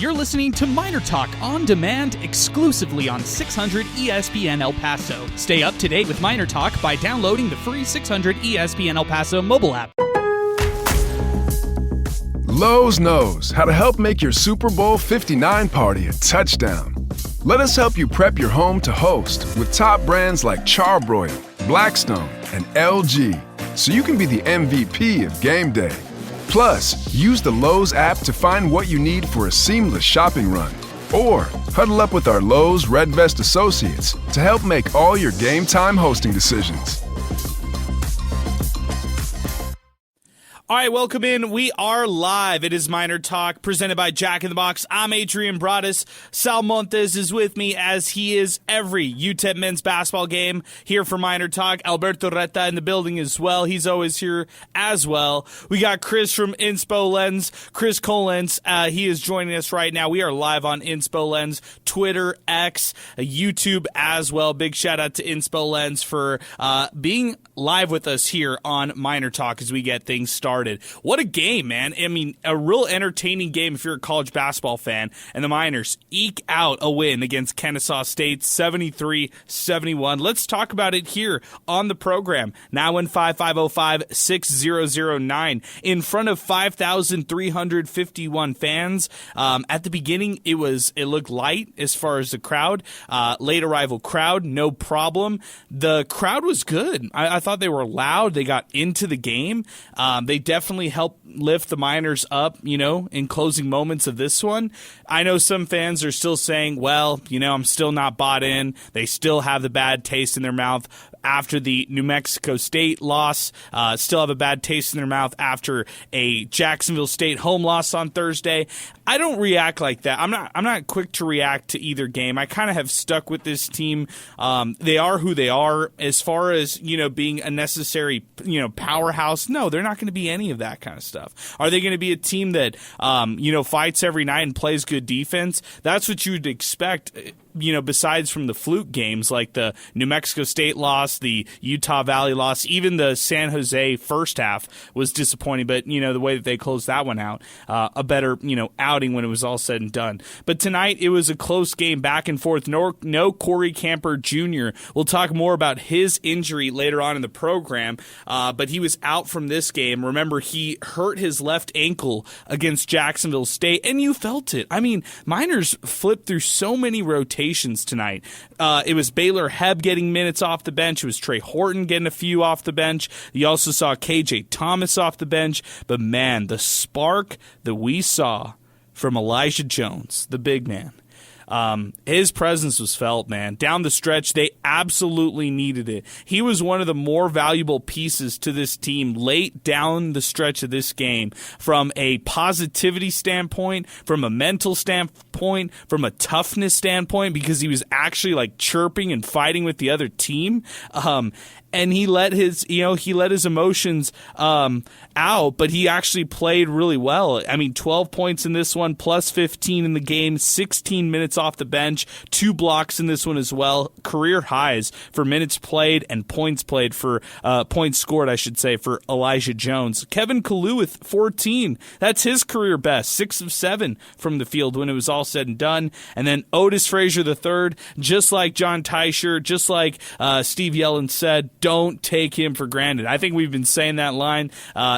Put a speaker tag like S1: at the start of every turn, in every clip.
S1: You're listening to MinerTalk on demand exclusively on 600 ESPN El Paso. Stay up to date with MinerTalk by downloading the free 600 ESPN El Paso mobile app.
S2: Lowe's knows how to help make your Super Bowl 59 party a touchdown. Let us help you prep your home to host with top brands like Charbroil, Blackstone, and LG, so you can be the MVP of game day. Plus, use the Lowe's app to find what you need for a seamless shopping run. Or huddle up with our Lowe's Red Vest associates to help make all your game time hosting decisions.
S1: All right, welcome in. We are live. It is Miner Talk, presented by Jack in the Box. I'm Adrian Broadus. Sal Montes is with me, as he is every UTEP men's basketball game here for Miner Talk. Alberto Reta in the building as well. He's always here as well. We got Chris from Inspo Lens, Chris Collins. He is joining us right now. We are live on Inspo Lens, Twitter, X, YouTube as well. Big shout out to Inspo Lens for being live with us here on Miner Talk as we get things started. What a game, man. I mean, a real entertaining game if you're a college basketball fan. And the Miners eke out a win against Kennesaw State, 73-71. Let's talk about it here on the program. 915-505-6009. In front of 5,351 fans. At the beginning, it looked light as far as the crowd. Late arrival crowd, no problem. The crowd was good. I thought they were loud. They got into the game. They definitely helped lift the Miners up, in closing moments of this one. I know some fans are still saying, well, I'm still not bought in. They still have the bad taste in their mouth after the New Mexico State loss, still have a bad taste in their mouth after a Jacksonville State home loss on Thursday. I don't react like that. I'm not quick to react to either game. I kind of have stuck with this team. They are who they are. As far as, being a necessary, powerhouse, no, they're not going to be any of that kind of stuff. Are they going to be a team that, fights every night and plays good defense? That's what you would expect, besides from the fluke games like the New Mexico State loss, the Utah Valley loss, even the San Jose first half was disappointing, but, the way that they closed that one out, a better, outing when it was all said and done. But tonight, it was a close game, back and forth. No Corey Camper Jr. We'll talk more about his injury later on in the program, but he was out from this game. Remember, he hurt his left ankle against Jacksonville State, and you felt it. I mean, Miners flipped through so many rotations tonight. It was Baylor Hebb getting minutes off the bench. It was Trey Horton getting a few off the bench. You also saw KJ Thomas off the bench. But man, the spark that we saw from Elijah Jones, the big man, his presence was felt, man. Down the stretch, they absolutely needed it. He was one of the more valuable pieces to this team late down the stretch of this game, from a positivity standpoint, from a mental standpoint, from a toughness standpoint, because he was actually like chirping and fighting with the other team. And he let his emotions out, but he actually played really well. I mean, 12 points in this one, plus 15 in the game, 16 minutes off the bench, 2 blocks in this one as well. Career highs for minutes played and points played for points scored, I should say, for Elijah Jones. Kevin Kalu with 14. That's his career best, 6 of 7 from the field when it was all said and done. And then Otis Frazier III, just like John Teicher, just like Steve Yellen said, don't take him for granted. I think we've been saying that line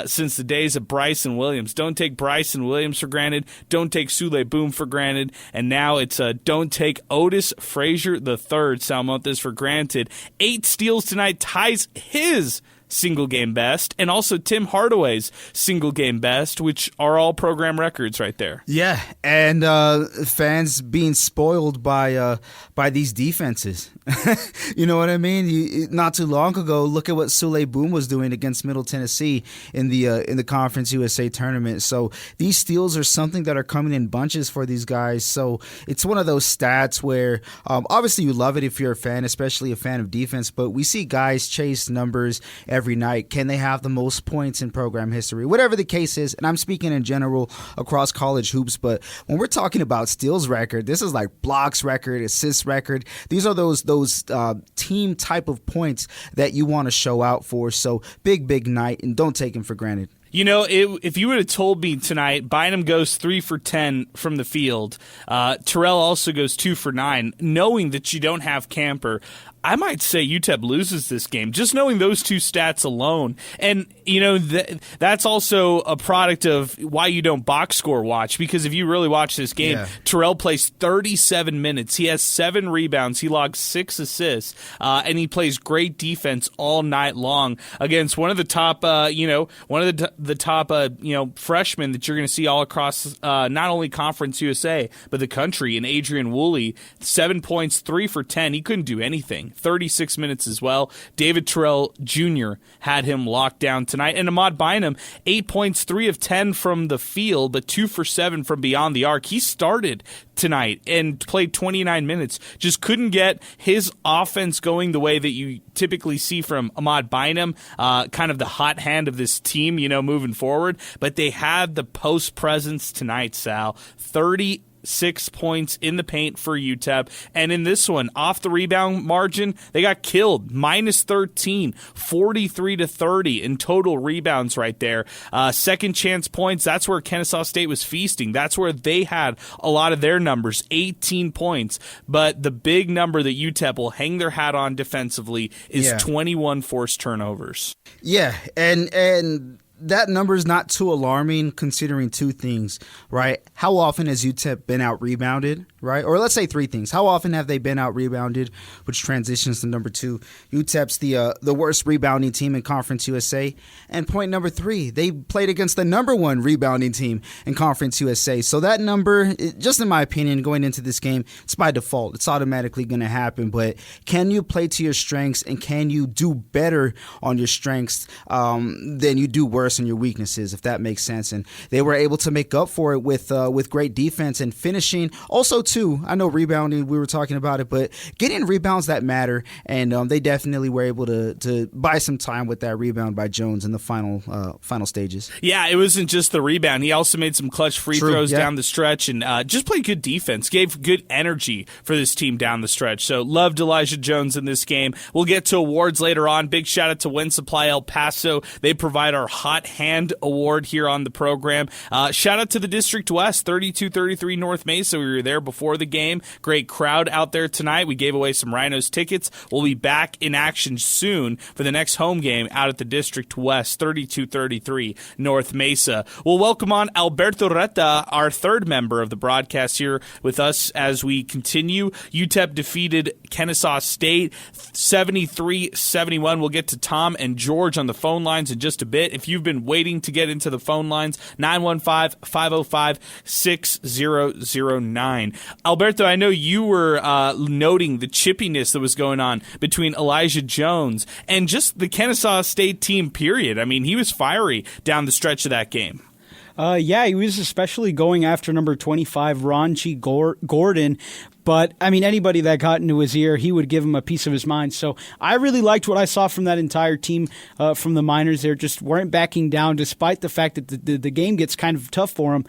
S1: since the days of Bryson Williams. Don't take Bryson Williams for granted. Don't take Sule Boom for granted. And now it's don't take Otis Frazier III, Sal Montes, for granted. 8 steals tonight, ties his single game best, and also Tim Hardaway's single game best, which are all program records right there.
S3: Yeah, and fans being spoiled by these defenses. You know what I mean? Not too long ago, look at what Sule Boom was doing against Middle Tennessee in the Conference USA tournament. So these steals are something that are coming in bunches for these guys. So it's one of those stats where obviously you love it if you're a fan, especially a fan of defense, but we see guys chase numbers every night. Can they have the most points in program history? Whatever the case is, and I'm speaking in general across college hoops, but when we're talking about steals record, this is like blocks record, assists record. These are those team type of points that you want to show out for. So big night, and don't take him for granted.
S1: If you would have told me tonight, Bynum goes 3 for 10 from the field, Terrell also goes 2 for 9, knowing that you don't have Camper, I might say UTEP loses this game, just knowing those two stats alone. And, that's also a product of why you don't box score watch, because if you really watch this game, Terrell plays 37 minutes. He has 7 rebounds. He logs 6 assists, and he plays great defense all night long against one of the top, freshmen that you're going to see all across not only Conference USA, but the country, and Adrian Woolley, 7 points, 3 for 10. He couldn't do anything. 36 minutes as well. David Terrell Jr. had him locked down tonight. And Ahmad Bynum, 8 points, 3 of 10 from the field, but 2 for 7 from beyond the arc. He started tonight and played 29 minutes. Just couldn't get his offense going the way that you typically see from Ahmad Bynum, kind of the hot hand of this team, moving forward. But they had the post presence tonight, Sal. 36 points in the paint for UTEP. And in this one, off the rebound margin, they got killed. Minus 13, 43-30 in total rebounds right there. Second chance points, that's where Kennesaw State was feasting. That's where they had a lot of their numbers, 18 points. But the big number that UTEP will hang their hat on defensively is 21 forced turnovers.
S3: Yeah, and that number is not too alarming considering two things, right? How often has UTEP been out-rebounded, right? Or let's say three things. How often have they been out-rebounded, which transitions to number two. UTEP's the worst rebounding team in Conference USA. And point number three, they played against the number one rebounding team in Conference USA. So that number, just in my opinion, going into this game, it's by default. It's automatically going to happen. But can you play to your strengths, and can you do better on your strengths than you do worse on your weaknesses, if that makes sense? And they were able to make up for it with great defense and finishing. Also, too, I know rebounding, we were talking about it, but getting rebounds that matter, and they definitely were able to buy some time with that rebound by Jones in the final stages. Yeah,
S1: it wasn't just the rebound. He also made some clutch free throws down the stretch, and just played good defense, gave good energy for this team down the stretch. So loved Elijah Jones in this game. We'll get to awards later on. Big shout out to Wind Supply El Paso. They provide our Hot Hand Award here on the program. Shout out to the District West, 3233 North Mesa. We were there before the game. Great crowd out there tonight. We gave away some Rhinos tickets. We'll be back in action soon for the next home game out at the District West, 3233 North Mesa. We'll welcome on Alberto Reta, our third member of the broadcast, here with us as we continue. UTEP defeated Kennesaw State 73-71. We'll get to Tom and George on the phone lines in just a bit. If you've been waiting to get into the phone lines, 915-505-6009. Alberto, I know you were noting the chippiness that was going on between Elijah Jones and just the Kennesaw State team, period. I mean, he was fiery down the stretch of that game.
S4: He was especially going after number 25, Ronchi Gordon. But, I mean, anybody that got into his ear, he would give him a piece of his mind. So I really liked what I saw from that entire team from the Miners. They just weren't backing down, despite the fact that the game gets kind of tough for them.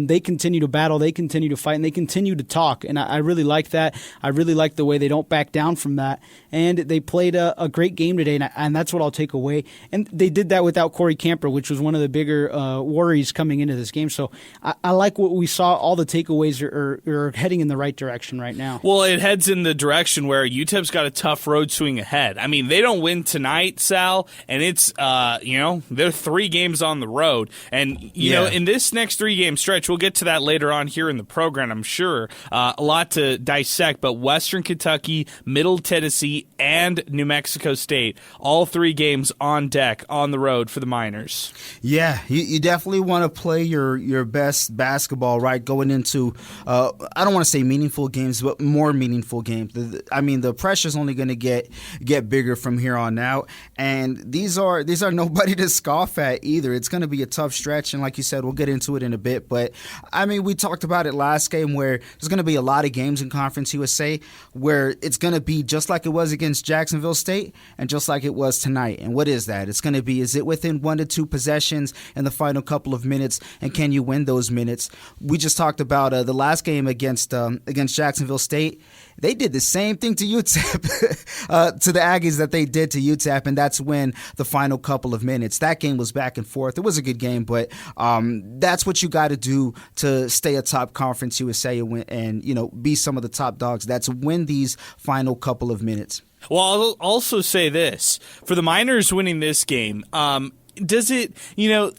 S4: They continue to battle, they continue to fight, and they continue to talk. And I really like that. I really like the way they don't back down from that. And they played a great game today, and that's what I'll take away. And they did that without Corey Camper, which was one of the bigger worries coming into this game. So I like what we saw. All the takeaways are heading in the right direction right now.
S1: Well, it heads in the direction where UTEP's got a tough road swing ahead. I mean, they don't win tonight, Sal, and it's, they're 3 games on the road. And, in this next 3-game stretch, we'll get to that later on here in the program, I'm sure. A lot to dissect, but Western Kentucky, Middle Tennessee, and New Mexico State, all 3 games on deck on the road for the Miners.
S3: Yeah, you definitely want to play your best basketball, right, going into, I don't want to say meaningful games, but more meaningful games. I mean, the pressure's only going to get bigger from here on out, and these are nobody to scoff at either. It's going to be a tough stretch, and like you said, we'll get into it in a bit, but I mean, we talked about it last game where there's going to be a lot of games in Conference USA where it's going to be just like it was against Jacksonville State and just like it was tonight. And what is that? It's going to be, is it within 1 to 2 possessions in the final couple of minutes? minutes, and can you win those minutes? We just talked about the last game against Jacksonville State. They did the same thing to UTEP, to the Aggies that they did to UTEP, and that's when the final couple of minutes. That game was back and forth. It was a good game, but that's what you got to do to stay atop Conference USA and be some of the top dogs. That's win these final couple of minutes.
S1: Well, I'll also say this. For the Miners winning this game, does it,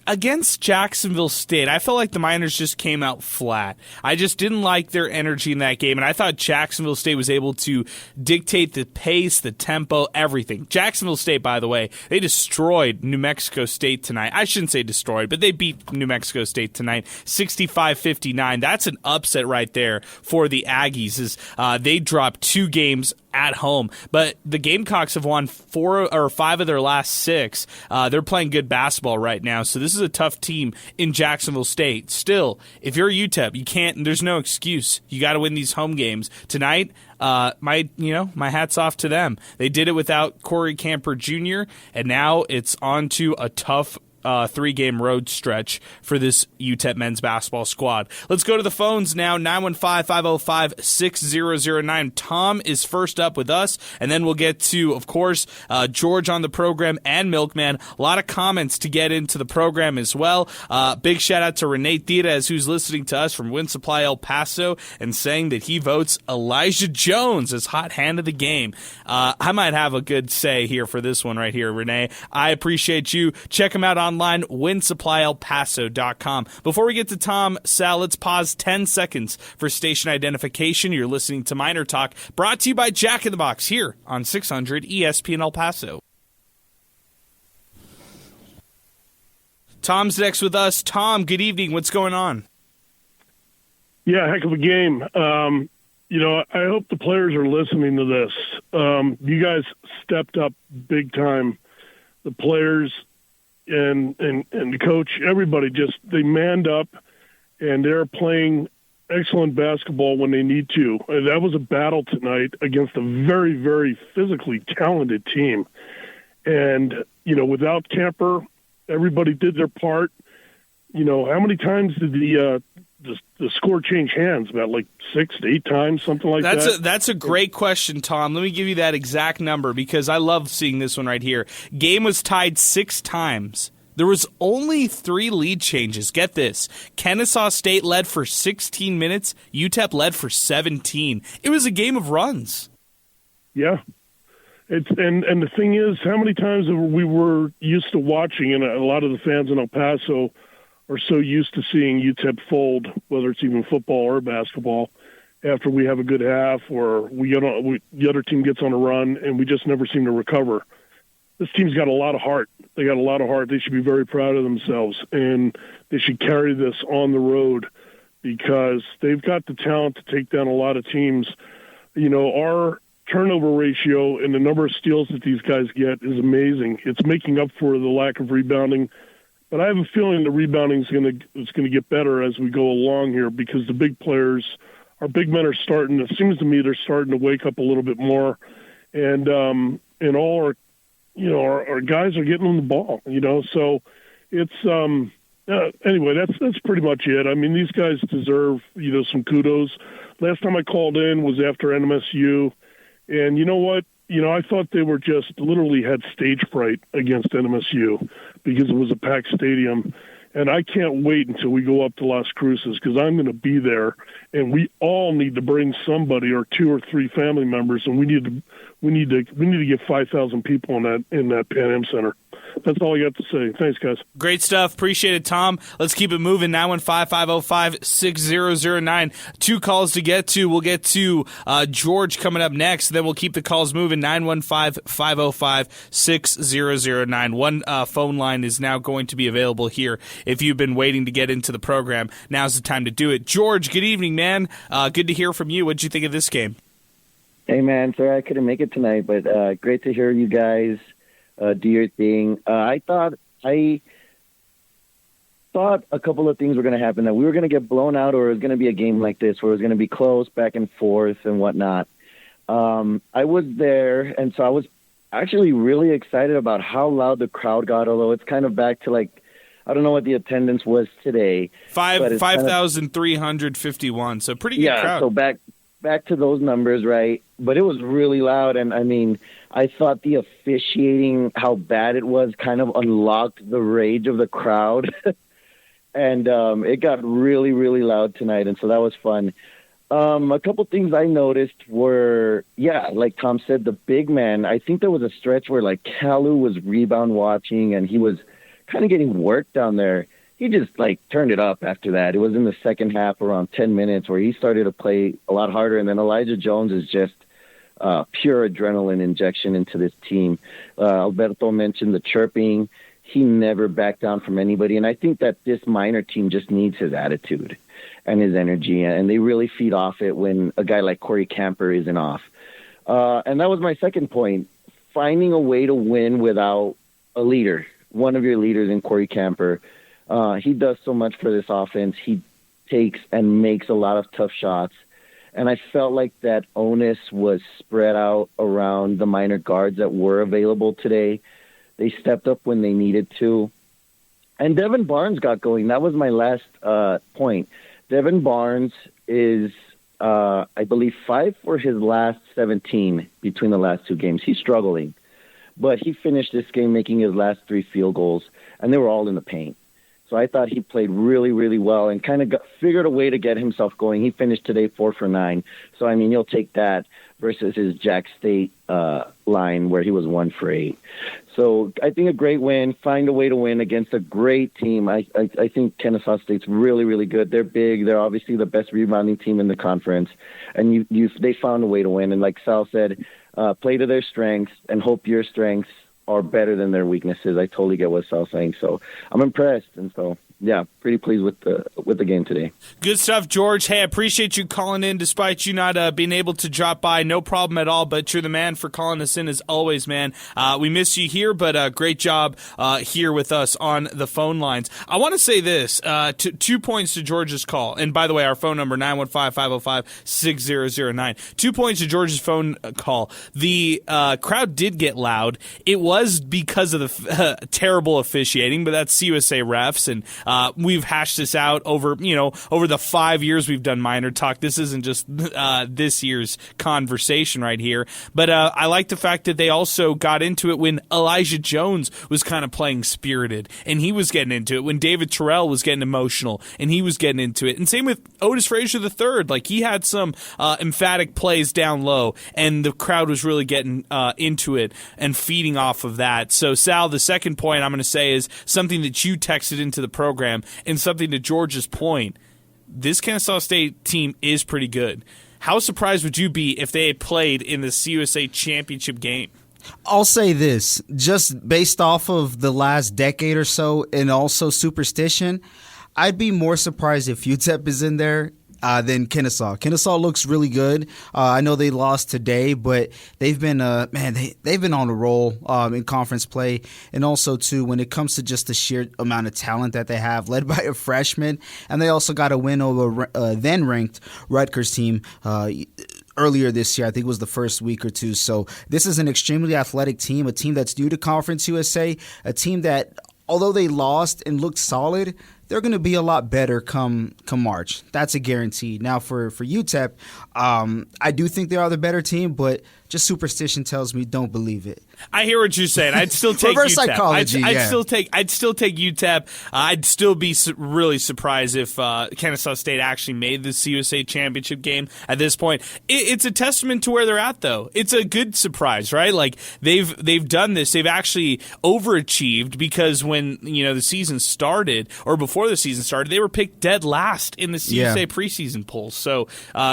S1: against Jacksonville State, I felt like the Miners just came out flat. I just didn't like their energy in that game, and I thought Jacksonville State was able to dictate the pace, the tempo, everything. Jacksonville State, by the way, they destroyed New Mexico State tonight. I shouldn't say destroyed, but they beat New Mexico State tonight, 65-59. That's an upset right there for the Aggies, as they dropped 2 games at home, but the Gamecocks have won 4 or 5 of their last 6. They're playing good basketball right now, so this is a tough team in Jacksonville State. Still, if you're UTEP, you can't. There's no excuse. You got to win these home games tonight. My hat's off to them. They did it without Corey Camper Jr., and now it's on to a tough 3-game road stretch for this UTEP men's basketball squad. Let's go to the phones now, 915-505-6009. Tom is first up with us, and then we'll get to, of course, George on the program and Milkman. A lot of comments to get into the program as well. Big shout out to Renee Diaz, who's listening to us from Wind Supply El Paso and saying that he votes Elijah Jones as hot hand of the game. I might have a good say here for this one right here, Renee. I appreciate you. Check him out online, windsupplyelpaso.com. Before we get to Tom, Sal, let's pause 10 seconds for station identification. You're listening to Miner Talk, brought to you by Jack in the Box here on 600 ESPN El Paso. Tom's next with us. Tom, good evening. What's going on?
S5: Yeah, heck of a game. I hope the players are listening to this. You guys stepped up big time. The players and the coach, everybody they manned up, and they're playing excellent basketball when they need to. And that was a battle tonight against a very, very physically talented team. And, without Camper, everybody did their part. How many times did the score change hands? About 6 to 8 times, something like that?
S1: That's a great question, Tom. Let me give you that exact number because I love seeing this one right here. Game was tied 6 times. There was only 3 lead changes. Get this. Kennesaw State led for 16 minutes. UTEP led for 17. It was a game of runs.
S5: Yeah. And the thing is, how many times we were used to watching, and a lot of the fans in El Paso are so used to seeing UTEP fold, whether it's even football or basketball, after we have a good half or the other team gets on a run, and we just never seem to recover. This team's got a lot of heart. They got a lot of heart. They should be very proud of themselves, and they should carry this on the road because they've got the talent to take down a lot of teams. Our turnover ratio and the number of steals that these guys get is amazing. It's making up for the lack of rebounding. But I have a feeling the rebounding is going to get better as we go along here because the big players, our big men are starting. It seems to me they're starting to wake up a little bit more, and all our guys are getting on the ball. So it's anyway. That's pretty much it. I mean, these guys deserve some kudos. Last time I called in was after NMSU, and you know what? I thought they were just literally had stage fright against NMSU because it was a packed stadium. And I can't wait until we go up to Las Cruces because I'm going to be there, and we all need to bring somebody or 2 or 3 family members, and we need to get 5,000 people in that Pan Am Center. That's all I got to say. Thanks, guys.
S1: Great stuff. Appreciate it, Tom. Let's keep it moving. 915-505-6009. 2 calls to get to. We'll get to George coming up next. Then we'll keep the calls moving. 915-505-6009. One phone line is now going to be available here. If you've been waiting to get into the program, now's the time to do it. George, good evening, man. Good to hear from you. What did you think of this game?
S6: Hey, man. Sorry I couldn't make it tonight, but great to hear you guys do your thing. I thought a couple of things were going to happen, that we were going to get blown out or it was going to be a game like this where it was going to be close back and forth and whatnot. I was there, and so I was actually really excited about how loud the crowd got, although it's kind of back to I don't know what the attendance was today.
S1: 5,351, so pretty good crowd.
S6: So back to those numbers, right? But it was really loud, and I mean, I thought the officiating, how bad it was, kind of unlocked the rage of the crowd. And it got really, really loud tonight, and so that was fun. A couple things I noticed were, like Tom said, the big man. I think there was a stretch where, like, Kalu was rebound watching, and he was kind of getting work down there. He just, like, turned it up after that. It was in the second half, around 10 minutes, where he started to play a lot harder, and then Elijah Jones is just pure adrenaline injection into this team. Alberto mentioned the chirping. He never backed down from anybody, and I think that this Miner team just needs his attitude and his energy, and they really feed off it when a guy like Corey Camper isn't off. And that was my second point, finding a way to win without a leader, one of your leaders in Corey Camper. He does so much for this offense. He takes and makes a lot of tough shots, and I felt like that onus was spread out around the Miner guards that were available today. They stepped up when they needed to. And Devin Barnes got going. That was my last point. Devin Barnes is, I believe, 5 for his last 17 between the last two games. He's struggling. But he finished this game making his last 3 field goals, and they were all in the paint. So I thought he played really, really well and kind of figured a way to get himself going. He finished today 4 for 9. So, I mean, you'll take that versus his Jack State line where he was 1 for 8. So I think a great win, find a way to win against a great team. I think Kennesaw State's really, really good. They're big. They're obviously the best rebounding team in the conference. And they found a way to win. And like Sal said, play to their strengths and hope your strengths are better than their weaknesses. I totally get what Sal's saying. So I'm impressed. And so, yeah, pretty pleased with the game today.
S1: Good stuff, George. Hey, I appreciate you calling in despite you not being able to drop by. No problem at all, but you're the man for calling us in as always, man. We miss you here, but great job here with us on the phone lines. I want to say this, 2 points to George's call. And by the way, our phone number, 915-505-6009. 2 points to George's phone call. The crowd did get loud. It was because of the terrible officiating, but that's CUSA refs, and we've hashed this out over the 5 years we've done MinerTalk. This isn't just this year's conversation right here. But I like the fact that they also got into it when Elijah Jones was kind of playing spirited, and he was getting into it. When David Terrell was getting emotional, and he was getting into it. And same with Otis Frazier III. Like, he had some emphatic plays down low, and the crowd was really getting into it and feeding off of that. So, Sal, the second point I'm going to say is something that you texted into the program, and something to George's point, this Kennesaw State team is pretty good. How surprised would you be if they had played in the CUSA championship game?
S3: I'll say this, just based off of the last decade or so, and also superstition, I'd be more surprised if UTEP is in there than Kennesaw. Kennesaw looks really good. I know they lost today, but they've been they've been on a roll in conference play, and also too when it comes to just the sheer amount of talent that they have, led by a freshman, and they also got a win over then ranked Rutgers team. Earlier this year, I think it was the first week or two. So this is an extremely athletic team, a team that's due to Conference USA, a team that, although they lost and looked solid, they're going to be a lot better come March. That's a guarantee. Now for UTEP, I do think they are the better team, but just superstition tells me don't believe it.
S1: I hear what you're saying. I'd still take
S3: reverse
S1: UTEP.
S3: psychology.
S1: I'd still take UTEP. I'd still be really surprised if Kennesaw State actually made the CUSA championship game at this point. It's a testament to where they're at, though. It's a good surprise, right? Like they've done this. They've actually overachieved because when the season started, or before the season started, they were picked dead last in the CUSA preseason polls. So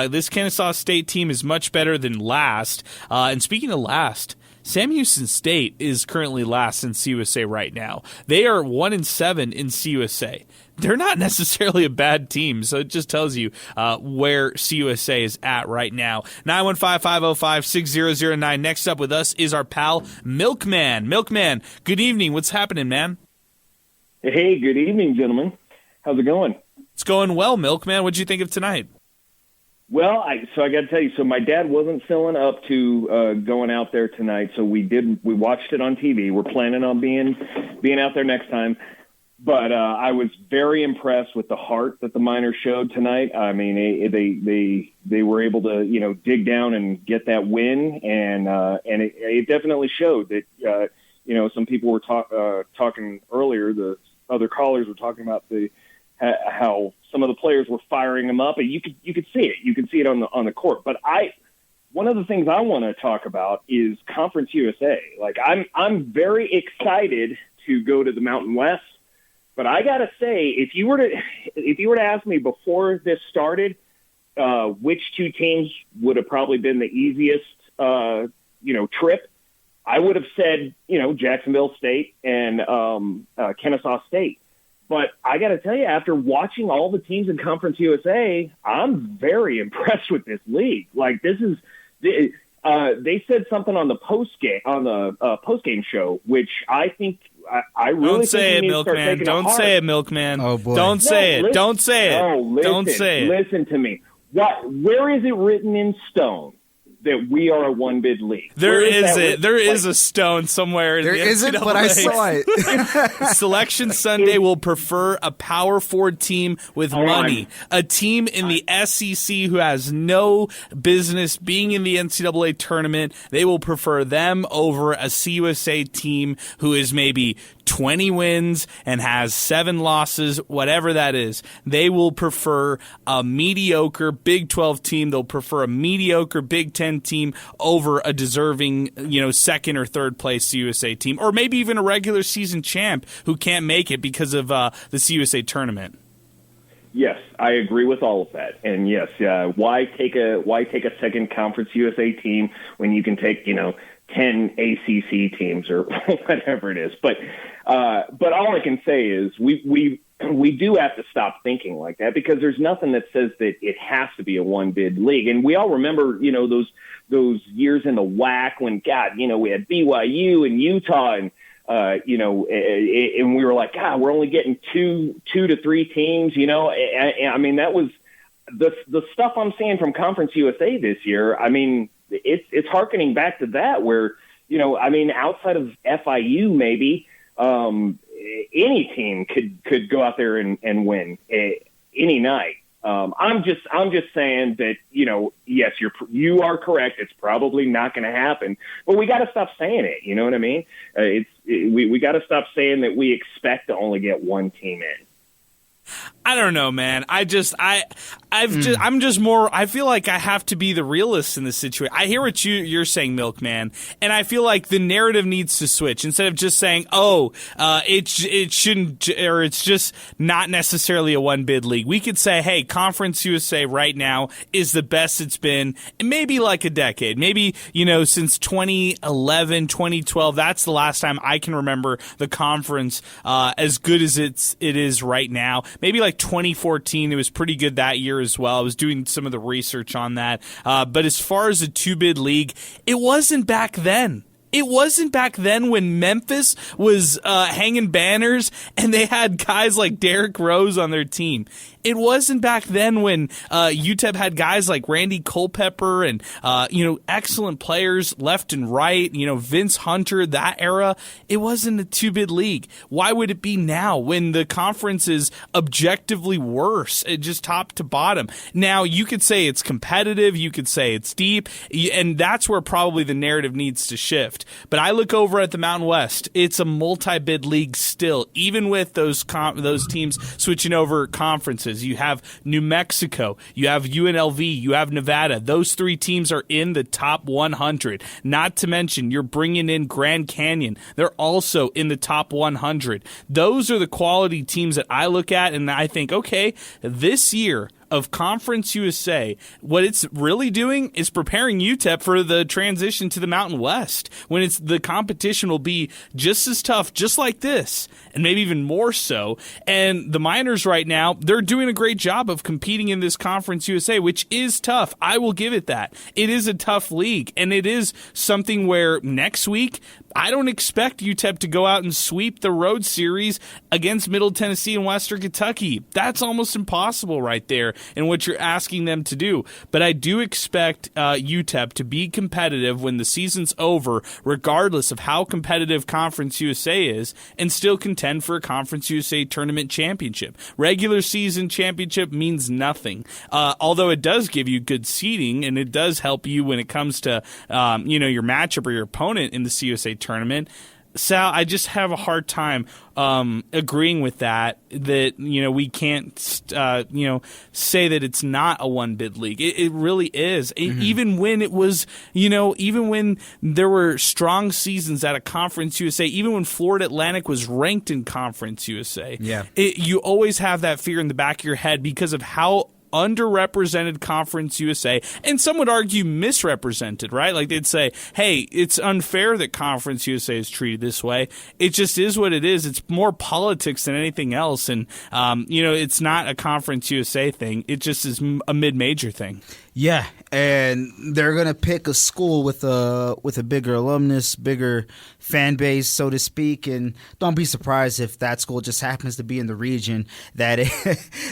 S1: this Kennesaw State team is much better than last. And speaking of last, Sam Houston State is currently last in CUSA right now. They are 1-7 in CUSA. They're not necessarily a bad team, so it just tells you where CUSA is at right now. 915-505-6009. Next up with us is our pal, Milkman. Milkman, good evening. What's happening, man?
S7: Hey, good evening, gentlemen. How's it going?
S1: It's going well, Milkman. What'd you think of tonight?
S7: Well, I got to tell you, so my dad wasn't feeling up to going out there tonight, so we watched it on TV. We're planning on being out there next time. But I was very impressed with the heart that the Miners showed tonight. I mean, they were able to dig down and get that win, and it definitely showed that some people were talking earlier. The other callers were talking about how some of the players were firing them up, and you could see it. You could see it on the court. But one of the things I want to talk about is Conference USA. Like I'm very excited to go to the Mountain West. But I gotta say, if you were to ask me before this started, which two teams would have probably been the easiest, trip, I would have said, Jacksonville State and Kennesaw State. But I gotta tell you, after watching all the teams in Conference USA, I'm very impressed with this league. Like they said something on the post-game show, which I think. I really
S1: don't say it, Milkman. Don't say it, Milkman.
S3: Oh boy!
S1: Don't say it. Don't say it. Don't say it.
S7: Listen to me. Where is it written in stone that we are a one-bid league?
S1: There is a stone somewhere.
S3: There isn't, but I saw it.
S1: Selection Sunday will prefer a power forward team with money. A team in the SEC who has no business being in the NCAA tournament. They will prefer them over a CUSA team who is maybe 20 wins and has 7 losses, whatever that is. They will prefer a mediocre Big 12 team. They'll prefer a mediocre Big 10 team over a deserving, second or third place CUSA team, or maybe even a regular season champ who can't make it because of the CUSA tournament.
S7: Yes, I agree with all of that. And yes, why take a second Conference USA team when you can take 10 ACC teams or whatever it is? But all I can say is we do have to stop thinking like that, because there's nothing that says that it has to be a one bid league. And we all remember those years in the WAC when we had BYU and Utah and and we were like, God, we're only getting two to three teams, I mean, that was the stuff I'm seeing from Conference USA this year. I mean, it's hearkening back to that where, outside of FIU, maybe, any team could go out there and win any night. I'm just saying that, yes, you are correct. It's probably not going to happen, but we got to stop saying it. You know what I mean? We got to stop saying that we expect to only get one team in.
S1: I don't know, man. I'm just more. I feel like I have to be the realist in this situation. I hear what you're saying, Milkman, and I feel like the narrative needs to switch. Instead of just saying, it shouldn't, or it's just not necessarily a one bid league. We could say, hey, Conference USA right now is the best it's been in maybe like a decade. Maybe, since 2011, 2012. That's the last time I can remember the conference as good as it is right now. Maybe like 2014, it was pretty good that year as well. I was doing some of the research on that. But as far as a two-bid league, it wasn't back then. It wasn't back then when Memphis was hanging banners and they had guys like Derrick Rose on their team. It wasn't back then when UTEP had guys like Randy Culpepper and, excellent players left and right, Vince Hunter, that era. It wasn't a two-bid league. Why would it be now when the conference is objectively worse, just top to bottom? Now, you could say it's competitive. You could say it's deep. And that's where probably the narrative needs to shift. But I look over at the Mountain West. It's a multi-bid league still, even with those teams switching over conferences. You have New Mexico, you have UNLV, you have Nevada. Those 3 teams are in the top 100. Not to mention, you're bringing in Grand Canyon. They're also in the top 100. Those are the quality teams that I look at, and I think, okay, this year of Conference USA, what it's really doing is preparing UTEP for the transition to the Mountain West, when the competition will be just as tough, just like this, and maybe even more so. And the Miners right now, they're doing a great job of competing in this Conference USA, which is tough. I will give it that. It is a tough league, and it is something where next week, I don't expect UTEP to go out and sweep the road series against Middle Tennessee and Western Kentucky. That's almost impossible right there. in what you're asking them to do. But I do expect UTEP to be competitive when the season's over, regardless of how competitive Conference USA is, and still contend for a Conference USA tournament championship. Regular season championship means nothing, although it does give you good seeding, and it does help you when it comes to your matchup or your opponent in the CUSA tournament. Sal, I just have a hard time agreeing with that we can't say that it's not a one bid league. It really is. Even when it was, even when there were strong seasons at a Conference USA, even when Florida Atlantic was ranked in Conference USA, you always have that fear in the back of your head because of how underrepresented Conference USA, and some would argue misrepresented, right? Like they'd say, hey, it's unfair that Conference USA is treated this way. It just is what it is. It's more politics than anything else, and it's not a Conference USA thing. It just is a mid-major thing.
S3: Yeah, and they're gonna pick a school with a bigger alumnus, bigger fan base, so to speak. And don't be surprised if that school just happens to be in the region that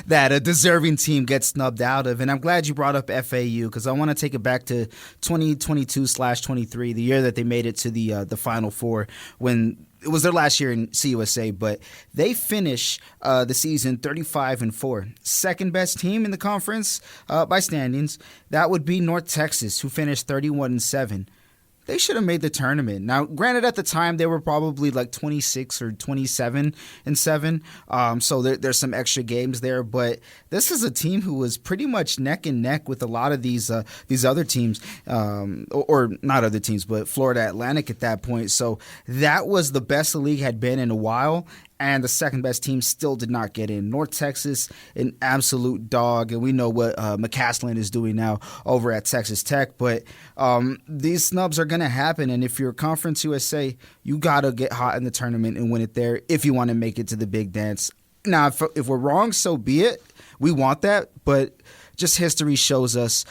S3: that a deserving team gets snubbed out of. And I'm glad you brought up FAU because I want to take it back to 2022/23, the year that they made it to the Final Four when. It was their last year in CUSA, but they finished the season 35-4. Second best team in the conference by standings. That would be North Texas, who finished 31-7. They should have made the tournament. Now, granted, at the time they were probably like 26 or 27-7, so there's some extra games there. But this is a team who was pretty much neck and neck with a lot of these other teams, or not other teams, but Florida Atlantic at that point. So that was the best the league had been in a while. And the second best team still did not get in. North Texas, an absolute dog, and we know what McCaslin is doing now over at Texas Tech. But these snubs are going to happen, and if you're Conference USA, you got to get hot in the tournament and win it there if you want to make it to the big dance. Now, if we're wrong, so be it. We want that, but just history shows us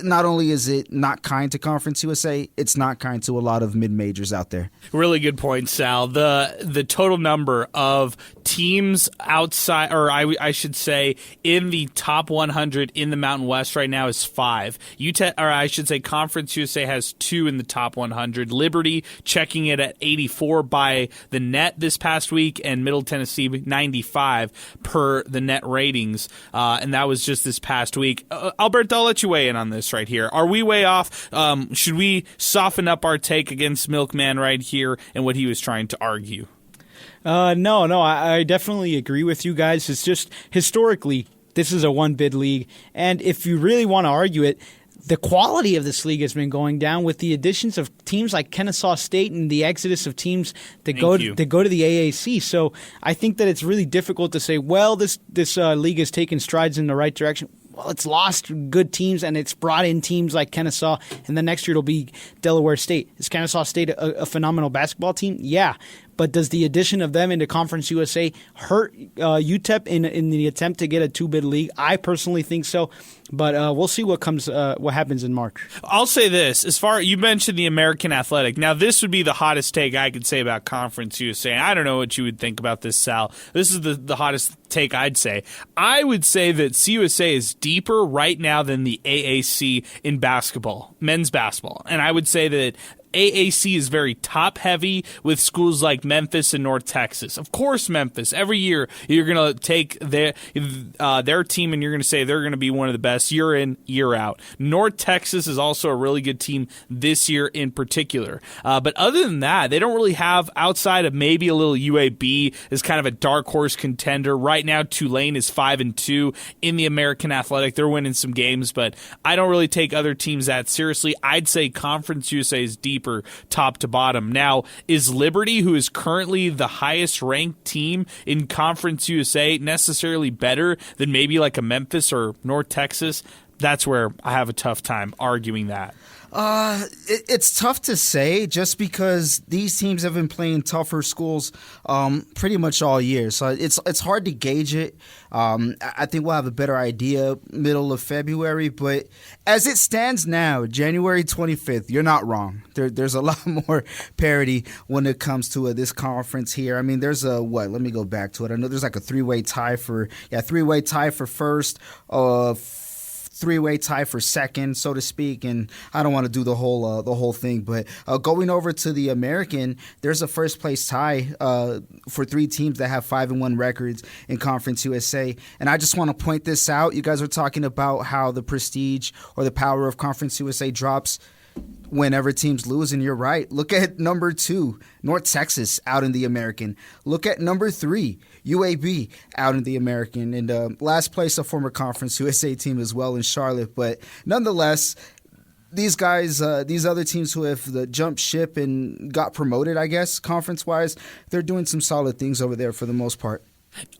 S3: not only is it not kind to Conference USA, it's not kind to a lot of mid-majors out there.
S1: Really good point, Sal. The total number of teams outside, or I should say, in the top 100 in the Mountain West right now is 5. UTEP, or I should say, Conference USA has 2 in the top 100. Liberty checking it at 84 by the net this past week, and Middle Tennessee 95 per the net ratings, and that was just this past week. Alberto, I'll let you weigh in on this right here. Are we way off? Should we soften up our take against Milkman right here and what he was trying to argue?
S4: No, I definitely agree with you guys. It's just historically, this is a one-bid league, and if you really want to argue it, the quality of this league has been going down with the additions of teams like Kennesaw State and the exodus of teams that go to the AAC. So I think that it's really difficult to say, well, this league has taken strides in the right direction. Well, it's lost good teams, and it's brought in teams like Kennesaw, and the next year it'll be Delaware State. Is Kennesaw State a phenomenal basketball team? Yeah. But does the addition of them into Conference USA hurt UTEP in the attempt to get a two-bid league? I personally think so, but we'll see what happens in March.
S1: I'll say this: you mentioned the American Athletic. Now, this would be the hottest take I could say about Conference USA. I don't know what you would think about this, Sal. This is the hottest take I'd say. I would say that CUSA is deeper right now than the AAC in basketball, men's basketball, and I would say that AAC is very top-heavy with schools like Memphis and North Texas. Of course, Memphis. Every year, you're going to take their team and you're going to say they're going to be one of the best year in, year out. North Texas is also a really good team this year in particular. But other than that, they don't really have, outside of maybe a little UAB, is kind of a dark horse contender. Right now, Tulane is 5-2 in the American Athletic. They're winning some games, but I don't really take other teams that seriously. I'd say Conference USA is deep, top to bottom. Now, is Liberty, who is currently the highest ranked team in Conference USA, necessarily better than maybe like a Memphis or North Texas? That's where I have a tough time arguing that.
S3: It's tough to say just because these teams have been playing tougher schools pretty much all year. So it's hard to gauge it. I think we'll have a better idea middle of February. But as it stands now, January 25th, you're not wrong. There's a lot more parity when it comes to this conference here. I mean, there's let me go back to it. I know there's like a three-way tie for first, three-way tie for second, so to speak, and I don't want to do the whole thing, but going over to the American, there's a first-place tie for three teams that have 5-1 records in Conference USA, and I just want to point this out. You guys are talking about how the prestige or the power of Conference USA drops whenever teams lose, and you're right. Look at number 2, North Texas, out in the American. Look at number 3, UAB, out in the American. And last place, a former Conference USA team as well in Charlotte. But nonetheless, these guys, these other teams who have jumped ship and got promoted, I guess, conference-wise, they're doing some solid things over there for the most part.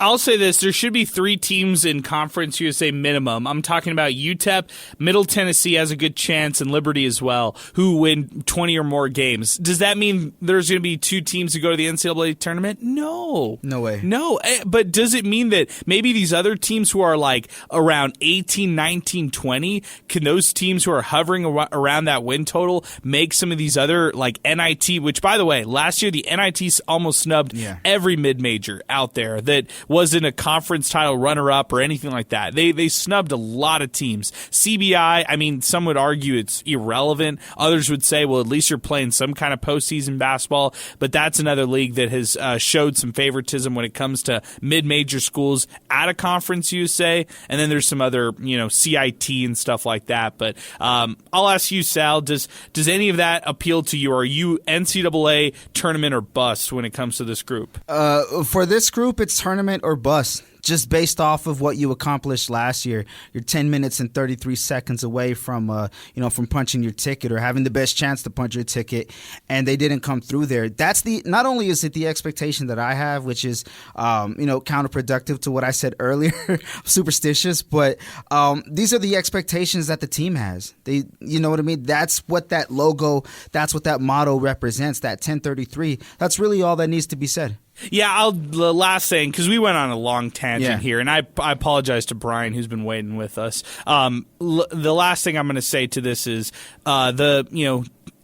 S1: I'll say this. There should be 3 teams in Conference USA minimum. I'm talking about UTEP, Middle Tennessee has a good chance, and Liberty as well, who win 20 or more games. Does that mean there's going to be 2 teams who go to the NCAA tournament? No.
S3: No way.
S1: No. But does it mean that maybe these other teams who are like around 18, 19, 20, can those teams who are hovering around that win total make some of these other like NIT, which by the way, last year the NIT almost snubbed every mid-major out there that wasn't a conference title runner-up or anything like that. They snubbed a lot of teams. CBI, I mean, some would argue it's irrelevant. Others would say, well, at least you're playing some kind of postseason basketball. But that's another league that has showed some favoritism when it comes to mid-major schools at a Conference USA. And then there's some other, CIT and stuff like that. But I'll ask you, Sal, does any of that appeal to you? Are you NCAA tournament or bust when it comes to this group?
S3: For this group, it's tournament or bust, just based off of what you accomplished last year. You're 10 minutes and 33 seconds away from from punching your ticket or having the best chance to punch your ticket, and they didn't come through there. That's not only is it the expectation that I have, which is counterproductive to what I said earlier, superstitious, but these are the expectations that the team has. You know what I mean? That's what that logo, that's what that motto represents, that 1033. That's really all that needs to be said.
S1: Yeah, the last thing, because we went on a long tangent here, and I apologize to Brian, who's been waiting with us. The last thing I'm going to say to this is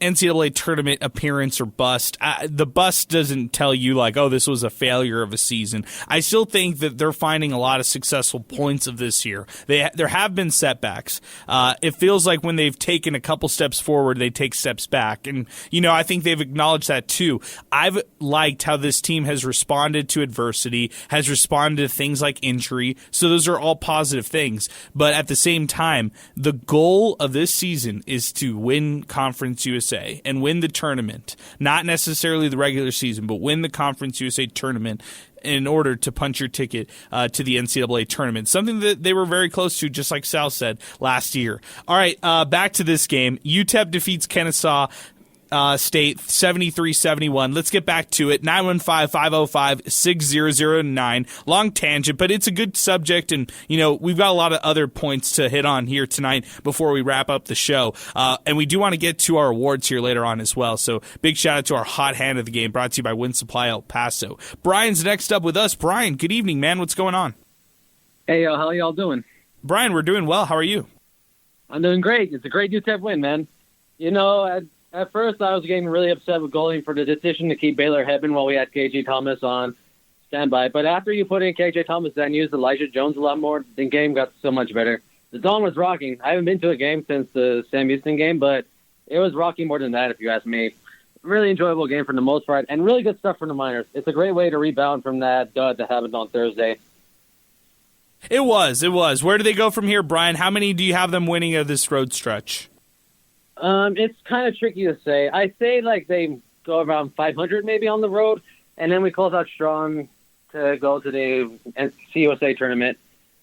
S1: NCAA tournament appearance or bust. The bust doesn't tell you like, oh, this was a failure of a season. I still think that they're finding a lot of successful points of this year. There have been setbacks. It feels like when they've taken a couple steps forward, they take steps back. And, I think they've acknowledged that too. I've liked how this team has responded to adversity, has responded to things like injury. So those are all positive things. But at the same time, the goal of this season is to win Conference USA and win the tournament, not necessarily the regular season, but win the Conference USA tournament in order to punch your ticket to the NCAA tournament, something that they were very close to, just like Sal said last year. All right, back to this game. UTEP defeats Kennesaw State 73-71. Let's get back to it. 915-505-6009. Long tangent, but it's a good subject, and we've got a lot of other points to hit on here tonight before we wrap up the show. And we do want to get to our awards here later on as well. So big shout out to our hot hand of the game, brought to you by Wind Supply El Paso. Brian's next up with us. Brian, good evening, man. What's going on?
S8: Hey, how y'all doing?
S1: Brian, we're doing well. How are you?
S8: I'm doing great. It's a great UTEP win, man. At first, I was getting really upset with Golding for the decision to keep Baylor Hebman while we had KJ Thomas on standby. But after you put in KJ Thomas and used Elijah Jones a lot more, the game got so much better. The zone was rocking. I haven't been to a game since the Sam Houston game, but it was rocking more than that, if you ask me. Really enjoyable game for the most part, and really good stuff from the Miners. It's a great way to rebound from that dud that happened on Thursday.
S1: It was. Where do they go from here, Brian? How many do you have them winning of this road stretch?
S8: It's kind of tricky to say. I say like they go around 500 maybe on the road, and then we close out strong to go to the CUSA tournament.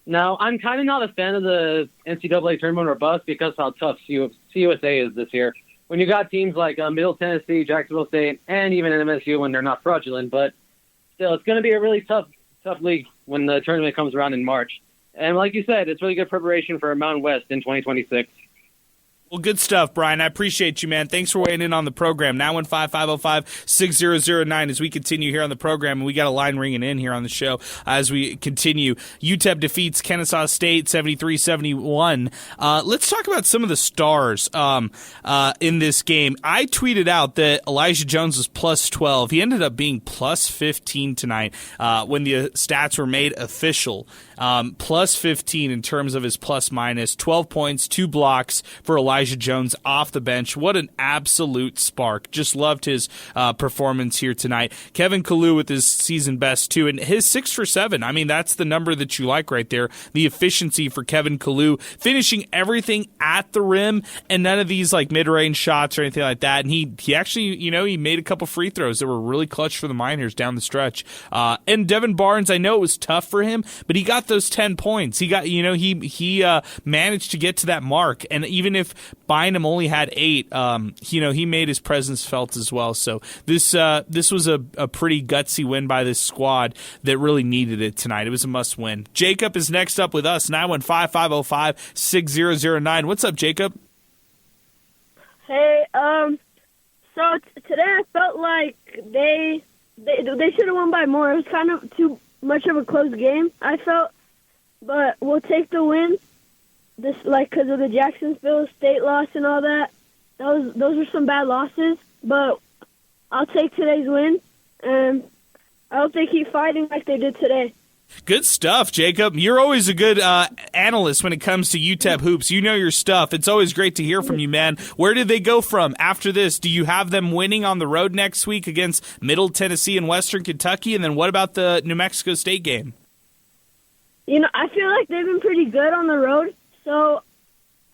S8: Now, I'm kind of not a fan of the NCAA tournament or bust because how tough CUSA is this year. When you got teams like Middle Tennessee, Jacksonville State, and even MSU when they're not fraudulent, but still, it's going to be a really tough league when the tournament comes around in March. And like you said, it's really good preparation for Mountain West in 2026.
S1: Well, good stuff, Brian. I appreciate you, man. Thanks for weighing in on the program. 915-505-6009 as we continue here on the program. And we got a line ringing in here on the show as we continue. UTEP defeats Kennesaw State 73-71. Let's talk about some of the stars in this game. I tweeted out that Elijah Jones was plus 12. He ended up being plus 15 tonight when the stats were made official. Plus 15 in terms of his plus minus. 12 points, 2 blocks for Elijah Jones off the bench. What an absolute spark. Just loved his performance here tonight. Kevin Kalu with his season best too, and his 6 for 7. I mean, that's the number that you like right there. The efficiency for Kevin Kalu, finishing everything at the rim and none of these like mid-range shots or anything like that. And he actually, he made a couple free throws that were really clutch for the Miners down the stretch. And Devin Barnes, I know it was tough for him, but he got those 10 points. He got, he managed to get to that mark. And even if Bynum only had 8, he made his presence felt as well. So this was a pretty gutsy win by this squad that really needed it tonight. It was a must win. Jacob is next up with us, 915-505-6009. What's up, Jacob?
S9: Hey, so today I felt like they should have won by more. It was kind of too much of a close game, I felt. But we'll take the win. Because of the Jacksonville State loss and all that. Those were some bad losses. But I'll take today's win, and I hope they keep fighting like they did today.
S1: Good stuff, Jacob. You're always a good analyst when it comes to UTEP hoops. You know your stuff. It's always great to hear from you, man. Where did they go from after this? Do you have them winning on the road next week against Middle Tennessee and Western Kentucky? And then what about the New Mexico State game?
S9: I feel like they've been pretty good on the road, so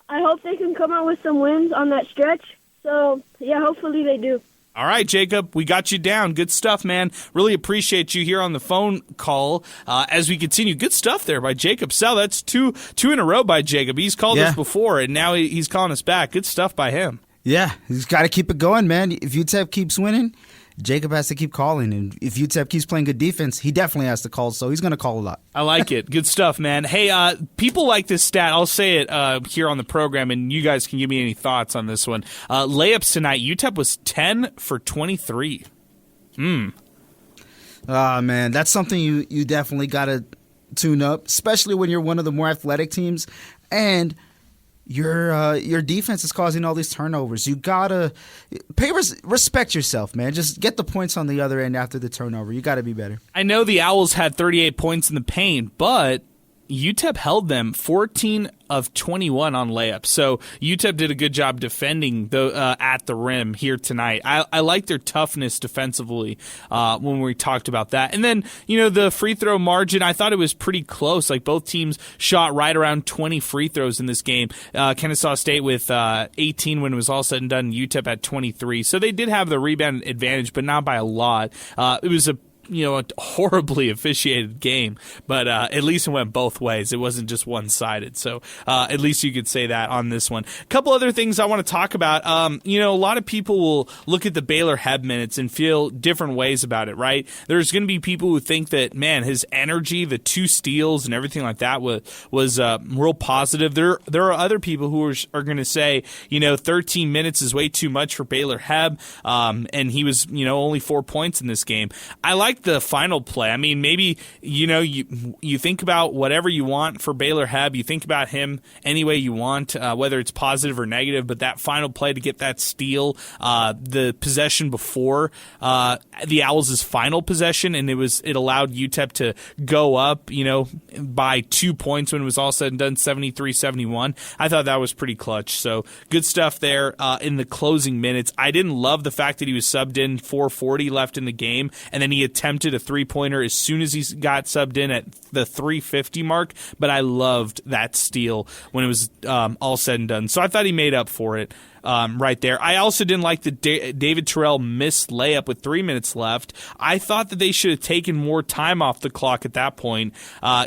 S9: I hope they can come out with some wins on that stretch. So, yeah, hopefully they do.
S1: All right, Jacob, we got you down. Good stuff, man. Really appreciate you here on the phone call as we continue. Good stuff there by Jacob Sell. That's two in a row by Jacob. He's called us before, and now he's calling us back. Good stuff by him.
S3: Yeah, he's got to keep it going, man. If UTEP keeps winning, Jacob has to keep calling. And if UTEP keeps playing good defense, he definitely has to call, so he's going to call a lot.
S1: I like it. Good stuff, man. Hey, people like this stat. I'll say it here on the program, and you guys can give me any thoughts on this one. Layups tonight, UTEP was 10 for 23.
S3: Man, that's something you definitely got to tune up, especially when you're one of the more athletic teams. And your defense is causing all these turnovers. You gotta respect yourself, man. Just get the points on the other end after the turnover. You got to be better. I
S1: know the Owls had 38 points in the paint, but UTEP held them 14 of 21 on layups. So UTEP did a good job defending at the rim here tonight. I like their toughness defensively when we talked about that. And then, the free throw margin, I thought it was pretty close. Like both teams shot right around 20 free throws in this game. Kennesaw State with 18 when it was all said and done. UTEP at 23. So they did have the rebound advantage, but not by a lot. It was a horribly officiated game, but at least it went both ways. It wasn't just one-sided. So at least you could say that on this one. A couple other things I want to talk about. A lot of people will look at the Baylor Heb minutes and feel different ways about it, right? There's going to be people who think that, man, his energy, the 2 steals and everything like that was real positive. There are other people who are going to say, 13 minutes is way too much for Baylor Heb, and he was, only 4 points in this game. I like the final play. I mean, maybe you think about whatever you want for Baylor Heb. You think about him any way you want, whether it's positive or negative. But that final play to get that steal, the possession before the Owls' final possession, and it allowed UTEP to go up, by 2 points when it was all said and done, 73-71. I thought that was pretty clutch. So good stuff there in the closing minutes. I didn't love the fact that he was subbed in 4:40 left in the game, and then he attempted a three-pointer as soon as he got subbed in at the 3:50 mark, but I loved that steal when it was all said and done. So I thought he made up for it right there. I also didn't like the David Terrell missed layup with 3 minutes left. I thought that they should have taken more time off the clock at that point,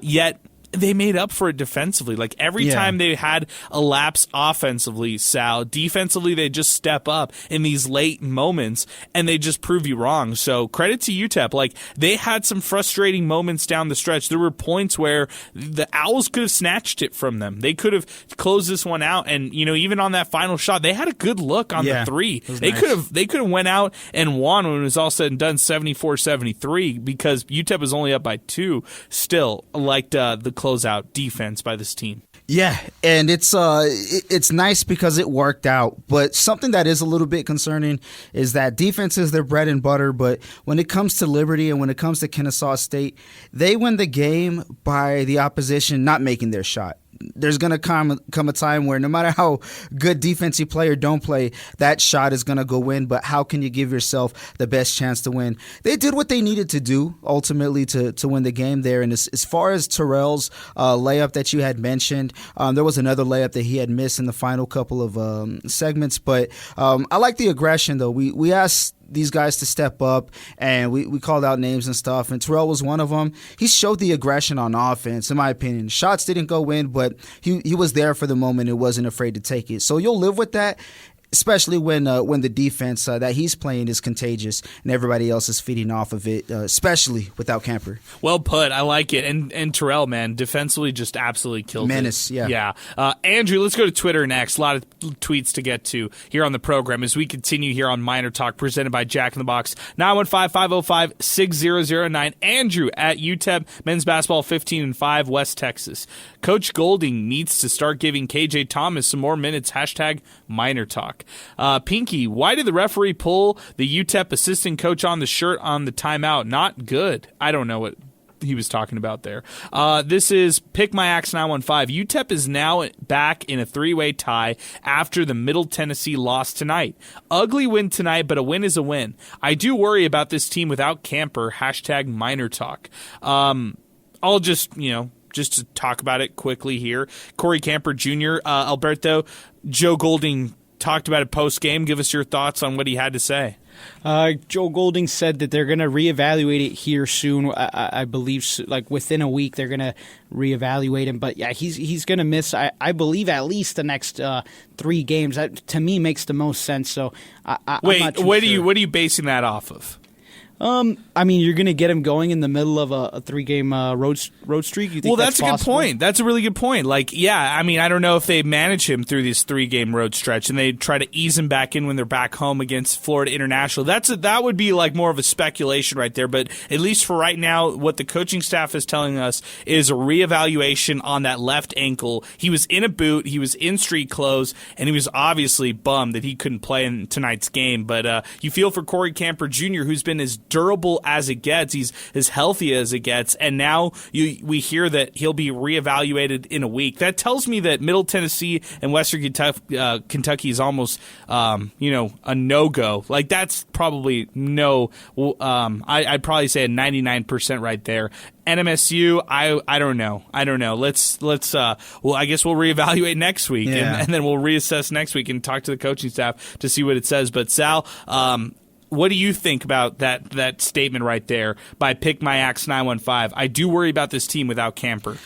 S1: yet they made up for it defensively. Like every time they had a lapse offensively, Sal, defensively they just step up in these late moments and they just prove you wrong. So credit to UTEP. Like they had some frustrating moments down the stretch. There were points where the Owls could have snatched it from them. They could have closed this one out, and even on that final shot, they had a good look on the three. They could have went out and won when it was all said and done 74-73 because UTEP was only up by 2. Still liked the closeout defense by this team.
S3: Yeah, and it's nice because it worked out. But something that is a little bit concerning is that defense is their bread and butter. But when it comes to Liberty and when it comes to Kennesaw State, they win the game by the opposition not making their shot. There's going to come a time where no matter how good defense you play or don't play, that shot is going to go in. But how can you give yourself the best chance to win? They did what they needed to do ultimately to win the game there. And as far as Terrell's layup that you had mentioned, there was another layup that he had missed in the final couple of segments. But I like the aggression, though. We asked these guys to step up, and we called out names and stuff, and Terrell was one of them. He showed the aggression on offense, in my opinion. Shots didn't go in, but he was there for the moment and wasn't afraid to take it. So you'll live with that, especially when the defense that he's playing is contagious and everybody else is feeding off of it, especially without Camper.
S1: Well put. I like it. And Terrell, man, defensively just absolutely killed
S3: Menace,
S1: it.
S3: yeah.
S1: Andrew, let's go to Twitter next. A lot of tweets to get to here on the program as we continue here on Miner Talk, presented by Jack in the Box. 915-505-6009. Andrew at UTEP men's basketball 15-5, West Texas. Coach Golding needs to start giving KJ Thomas some more minutes. Hashtag Miner Talk. Pinky, why did the referee pull the UTEP assistant coach on the shirt on the timeout? Not good. I don't know what he was talking about there. This is Pick My Axe 915. UTEP is now back in a 3-way tie after the Middle Tennessee loss tonight. Ugly win tonight, but a win is a win. I do worry about this team without Camper. Hashtag Miner Talk. I'll just to talk about it quickly here. Corey Camper Jr., Alberto, Joe Golding talked about it post-game. Give us your thoughts on what he had to say.
S4: Joe Golding said that they're going to reevaluate it here soon. I believe, like within a week, they're going to reevaluate him. But yeah, he's going to miss, I believe, at least the next 3 games. That to me makes the most sense. So
S1: wait,
S4: I'm not too
S1: what
S4: sure.
S1: are you basing that off of?
S4: I mean, you're going to get him going in the middle of a 3-game road streak. You think
S1: that's a
S4: possible?
S1: good point. That's a really good point. Like, yeah, I mean, I don't know if they manage him through this 3-game road stretch and they try to ease him back in when they're back home against Florida International. That would be like more of a speculation right there. But at least for right now, what the coaching staff is telling us is a reevaluation on that left ankle. He was in a boot, he was in street clothes, and he was obviously bummed that he couldn't play in tonight's game. But you feel for Corey Camper Jr., who's been as durable as it gets. He's as healthy as it gets, and now we hear that he'll be reevaluated in a week. That tells me that Middle Tennessee and Western Kentucky is almost a no-go. Like that's probably no. I'd probably say a 99% right there. NMSU, I don't know. Let's well, I guess we'll reevaluate next week, and then we'll reassess next week and talk to the coaching staff to see what it says. But Sal, what do you think about that statement right there by Pick My Axe 915? I do worry about this team without Camper.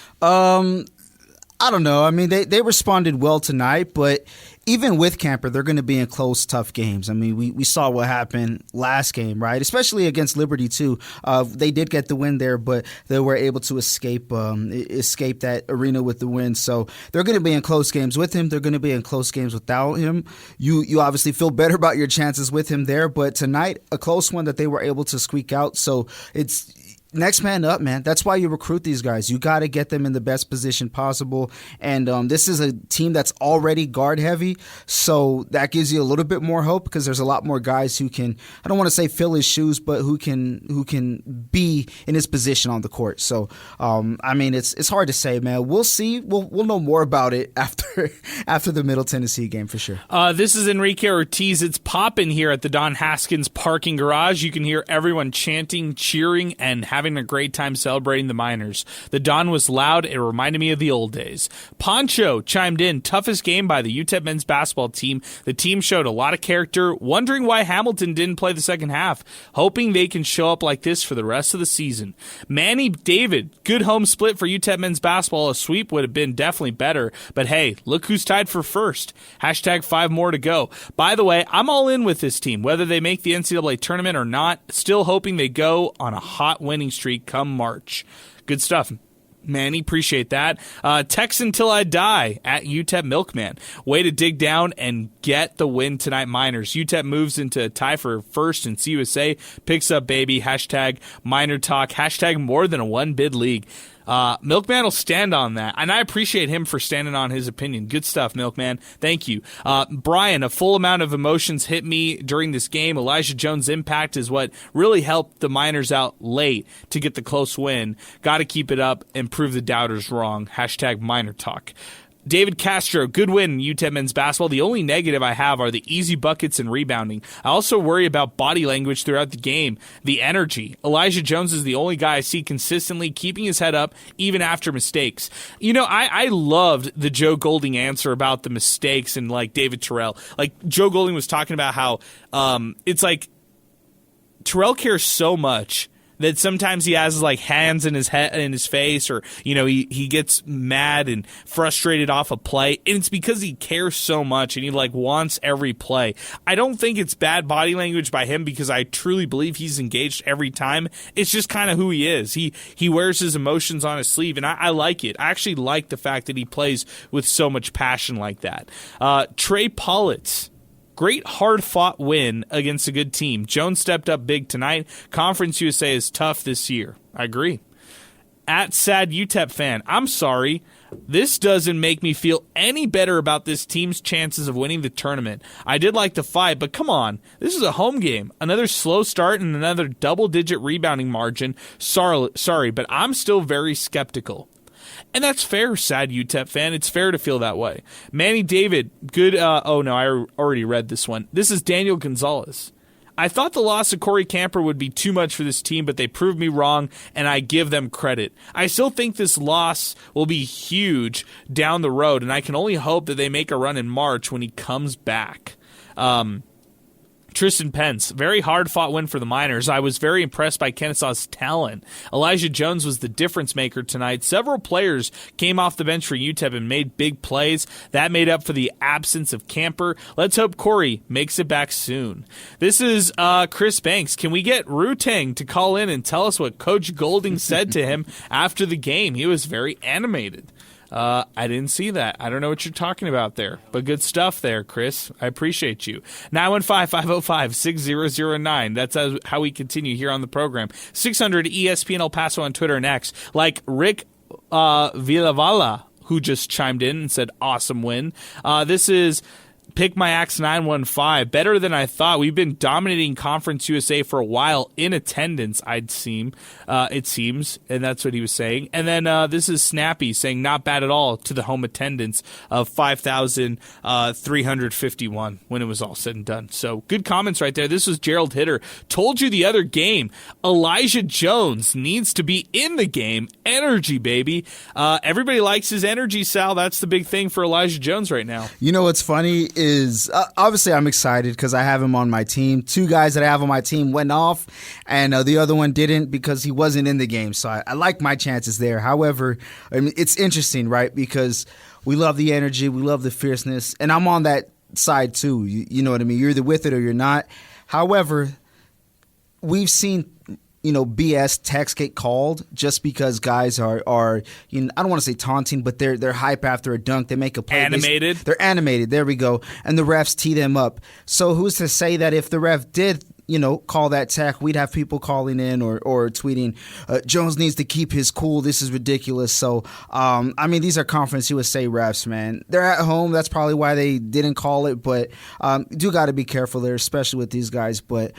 S3: I don't know. I mean, they responded well tonight, but even with Camper, they're going to be in close, tough games. I mean, we saw what happened last game, right? Especially against Liberty, too. They did get the win there, but they were able to escape that arena with the win. So they're going to be in close games with him. They're going to be in close games without him. You obviously feel better about your chances with him there, but tonight, a close one that they were able to squeak out. So it's next man up, man. That's why you recruit these guys. You got to get them in the best position possible. And this is a team that's already guard heavy, so that gives you a little bit more hope because there's a lot more guys who can, I don't want to say fill his shoes, but who can be in his position on the court. So I mean, it's hard to say, man. We'll see. We'll know more about it after the Middle Tennessee game for sure.
S1: This is Enrique Ortiz. It's popping here at the Don Haskins parking garage. You can hear everyone chanting, cheering, and having having a great time celebrating the Miners. The dawn was loud. It reminded me of the old days. Poncho chimed in, toughest game by the UTEP men's basketball team. The team showed a lot of character, wondering why Hamilton didn't play the second half, hoping they can show up like this for the rest of the season. Manny David, good home split for UTEP men's basketball. A sweep would have been definitely better, but hey, look who's tied for first. Hashtag 5 more to go. By the way, I'm all in with this team, whether they make the NCAA tournament or not. Still hoping they go on a hot winning streak come March. Good stuff, Manny. Appreciate that. Texan till I die at UTEP Milkman. Way to dig down and get the win tonight, Miners. UTEP moves into a tie for first, and CUSA picks up baby. Hashtag MinerTalk. Hashtag more than a one bid league. Milkman will stand on that, and I appreciate him for standing on his opinion. Good stuff, Milkman. Thank you. Brian, a full amount of emotions hit me during this game. Elijah Jones' impact is what really helped the Miners out late to get the close win. Got to keep it up and prove the doubters wrong. Hashtag MinerTalk. David Castro, good win in UTEP men's basketball. The only negative I have are the easy buckets and rebounding. I also worry about body language throughout the game, the energy. Elijah Jones is the only guy I see consistently keeping his head up even after mistakes. You know, I loved the Joe Golding answer about the mistakes and like David Terrell. Like Joe Golding was talking about how it's like Terrell cares so much that sometimes he has like hands in his head, in his face, or he gets mad and frustrated off a play, and it's because he cares so much and he like wants every play. I don't think it's bad body language by him because I truly believe he's engaged every time. It's just kind of who he is. He wears his emotions on his sleeve, and I like it. I actually like the fact that he plays with so much passion like that. Trey Pollitt. Great hard-fought win against a good team. Jones stepped up big tonight. Conference USA is tough this year. I agree. At Sad UTEP fan, I'm sorry. This doesn't make me feel any better about this team's chances of winning the tournament. I did like the fight, but come on. This is a home game. Another slow start and another double-digit rebounding margin. Sorry, but I'm still very skeptical. And that's fair, Sad UTEP fan. It's fair to feel that way. Manny David, good. I already read this one. This is Daniel Gonzalez. I thought the loss of Corey Camper would be too much for this team, but they proved me wrong, and I give them credit. I still think this loss will be huge down the road, and I can only hope that they make a run in March when he comes back. Tristan Pence, very hard-fought win for the Miners. I was very impressed by Kennesaw's talent. Elijah Jones was the difference maker tonight. Several players came off the bench for UTEP and made big plays. That made up for the absence of Camper. Let's hope Corey makes it back soon. This is Chris Banks. Can we get Rutang to call in and tell us what Coach Golding said to him after the game? He was very animated. I didn't see that. I don't know what you're talking about there, but good stuff there, Chris. I appreciate you. 915-505-6009. That's how we continue here on the program. 600 ESPN El Paso on Twitter and X. Like Rick Villavala, who just chimed in and said, awesome win. This is Pick My Axe 915. Better than I thought. We've been dominating Conference USA for a while in attendance, it seems, and that's what he was saying. And then this is Snappy saying not bad at all to the home attendance of 5,351 when it was all said and done. So good comments right there. This was Gerald Hitter. Told you the other game, Elijah Jones needs to be in the game. Energy, baby. Everybody likes his energy, Sal. That's the big thing for Elijah Jones right now.
S3: You know what's funny is obviously I'm excited because I have him on my team. Two guys that I have on my team went off, and the other one didn't because he wasn't in the game. So I like my chances there. However, I mean, it's interesting, right? Because we love the energy, we love the fierceness, and I'm on that side too. You know what I mean? You're either with it or you're not. However, we've seen BS texts get called just because guys are I don't want to say taunting, but they're hype after a dunk. They make a play.
S1: Animated.
S3: They're animated. There we go. And the refs tee them up. So who's to say that if the ref did call that tech, we'd have people calling in or tweeting, Jones needs to keep his cool. This is ridiculous. So, these are Conference USA refs, man. They're at home. That's probably why they didn't call it. But do got to be careful there, especially with these guys. But,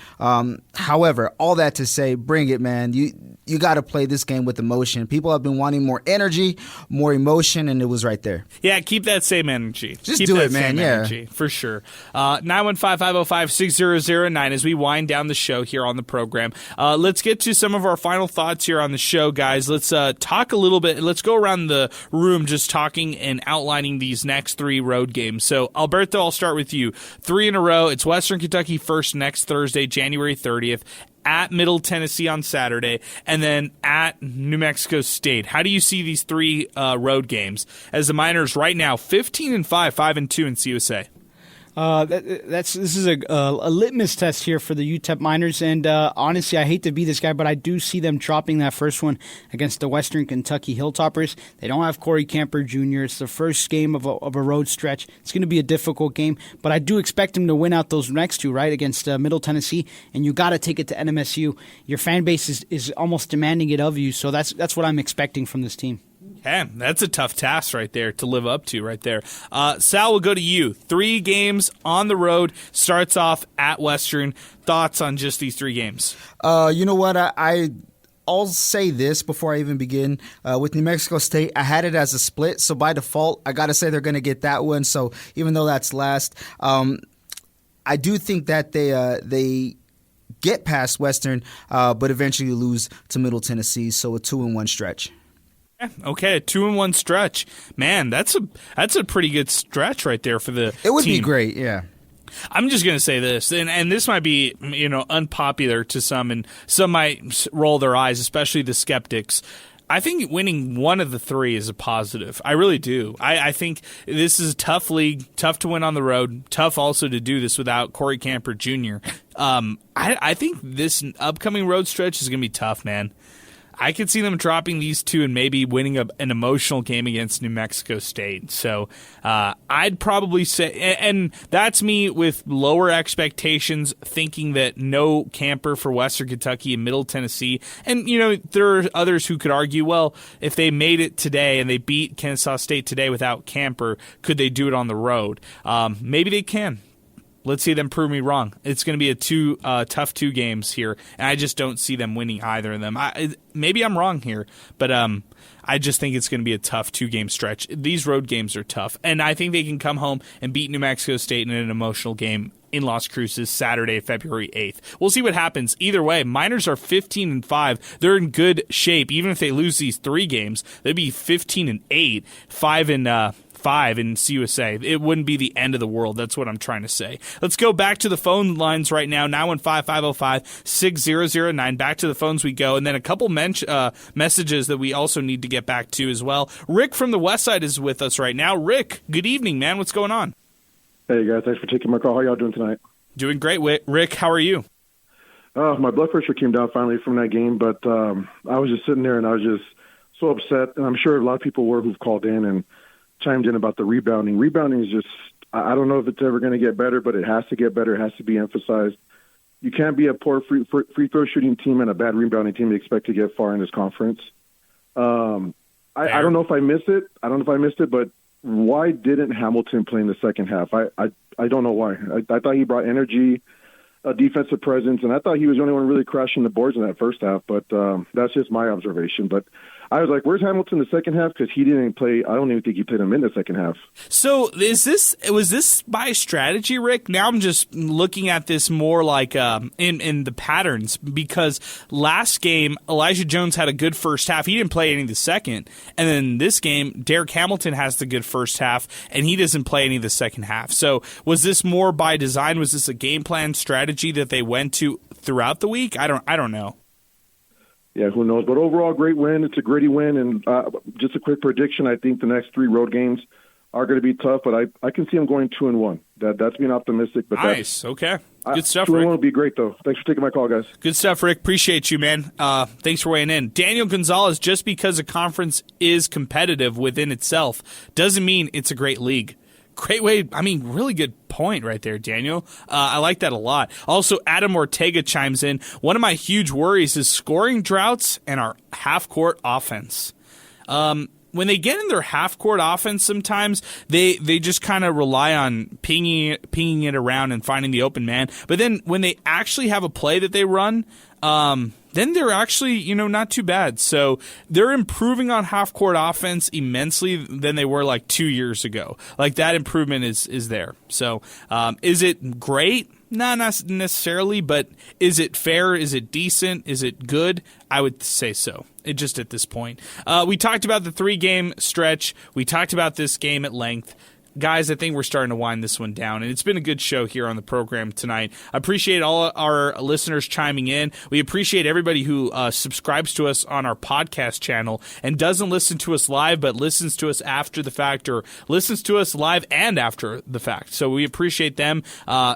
S3: however, all that to say, bring it, man. you got to play this game with emotion. People have been wanting more energy, more emotion, and it was right there.
S1: Yeah, keep that same energy.
S3: Just
S1: keep
S3: do
S1: that
S3: it, man.
S1: same
S3: Yeah,
S1: energy, for sure. 915-505-6009 as we wind down the show here on the program. Let's get to some of our final thoughts here on the show, guys. Let's talk a little bit. Let's go around the room just talking and outlining these next 3 road games. So, Alberto, I'll start with you. 3 in a row. It's Western Kentucky first next Thursday, January 30th. At Middle Tennessee on Saturday, and then at New Mexico State. How do you see these 3 road games as the Miners right now 15-5, 5-2 in CUSA?
S4: This is a litmus test here for the UTEP Miners, and honestly, I hate to be this guy, but I do see them dropping that first one against the Western Kentucky Hilltoppers. They don't have Corey Camper Jr. It's the first game of a road stretch. It's going to be a difficult game, but I do expect them to win out those next 2, right, against Middle Tennessee, and you got to take it to NMSU. Your fan base is almost demanding it of you, so that's what I'm expecting from this team.
S1: Yeah, that's a tough task right there to live up to right there. Sal, we'll go to you. 3 games on the road, starts off at Western. Thoughts on just these 3 games?
S3: You know what? I'll say this before I even begin. With New Mexico State, I had it as a split, so by default, I got to say they're going to get that one. So even though that's last, I do think that they get past Western, but eventually lose to Middle Tennessee, so a 2-1 stretch.
S1: Okay, a 2-1 stretch. Man, that's a pretty good stretch right there for the
S3: It would
S1: team.
S3: be great, yeah.
S1: I'm just going to say this, and this might be, unpopular to some, and some might roll their eyes, especially the skeptics. I think winning one of the 3 is a positive. I really do. I think this is a tough league, tough to win on the road, tough also to do this without Corey Camper Jr. I think this upcoming road stretch is going to be tough, man. I could see them dropping these 2 and maybe winning an emotional game against New Mexico State. So I'd probably say, and that's me with lower expectations, thinking that no Camper for Western Kentucky and Middle Tennessee. And, there are others who could argue, well, if they made it today and they beat Kennesaw State today without Camper, could they do it on the road? Maybe they can. Let's see them prove me wrong. It's going to be a tough 2 games here, and I just don't see them winning either of them. Maybe I'm wrong here, but I just think it's going to be a tough 2-game stretch. These road games are tough, and I think they can come home and beat New Mexico State in an emotional game in Las Cruces Saturday, February 8th. We'll see what happens. Either way, Miners are 15-5. They're in good shape. Even if they lose these 3 games, they'd be 15-8, 5 in CUSA. It wouldn't be the end of the world. That's what I'm trying to say. Let's go back to the phone lines right now. 915-505-6009. Back to the phones we go. And then a couple messages that we also need to get back to as well. Rick from the West Side is with us right now. Rick, good evening, man. What's going on?
S10: Hey, guys. Thanks for taking my call. How y'all doing tonight?
S1: Doing great, Rick. How are you?
S10: My blood pressure came down finally from that game, but I was just sitting there and I was just so upset. And I'm sure a lot of people were who've called in and chimed in about the rebounding. Rebounding is just, I don't know if it's ever going to get better, but it has to get better. It has to be emphasized. You can't be a poor free throw shooting team and a bad rebounding team and expect to get far in this conference. I don't know if I missed it. But why didn't Hamilton play in the second half? I don't know why. I thought he brought energy, a defensive presence, and I thought he was the only one really crashing the boards in that first half. But that's just my observation. But I was like, where's Hamilton in the second half? Because he didn't play. I don't even think he played him in the second half.
S1: So was this by strategy, Rick? Now I'm just looking at this more like in the patterns, because last game, Elijah Jones had a good first half. He didn't play any of the second. And then this game, Derek Hamilton has the good first half, and he doesn't play any of the second half. So was this more by design? Was this a game plan strategy that they went to throughout the week? I don't know.
S10: Yeah, who knows? But overall, great win. It's a gritty win. And just a quick prediction, I think the next 3 road games are going to be tough, but I can see them going 2-1. That's being optimistic. But
S1: nice. Okay. Good stuff,
S10: 2-1
S1: Rick.
S10: would be great, though. Thanks for taking my call, guys.
S1: Good stuff, Rick. Appreciate you, man. Thanks for weighing in. Daniel Gonzalez, just because a conference is competitive within itself doesn't mean it's a great league. Great way. Really good point right there, Daniel. I like that a lot. Also, Adam Ortega chimes in. One of my huge worries is scoring droughts and our half-court offense. When they get in their half-court offense sometimes, they just kind of rely on pinging it around and finding the open man. But then when they actually have a play that they run, then they're actually, not too bad. So they're improving on half-court offense immensely than they were like 2 years ago. Like that improvement is there. So is it great? Not necessarily, but is it fair? Is it decent? Is it good? I would say so. Just at this point. We talked about the 3-game stretch. We talked about this game at length. Guys, I think we're starting to wind this one down, and it's been a good show here on the program tonight. I appreciate all our listeners chiming in. We appreciate everybody who subscribes to us on our podcast channel and doesn't listen to us live, but listens to us after the fact, or listens to us live and after the fact. So we appreciate them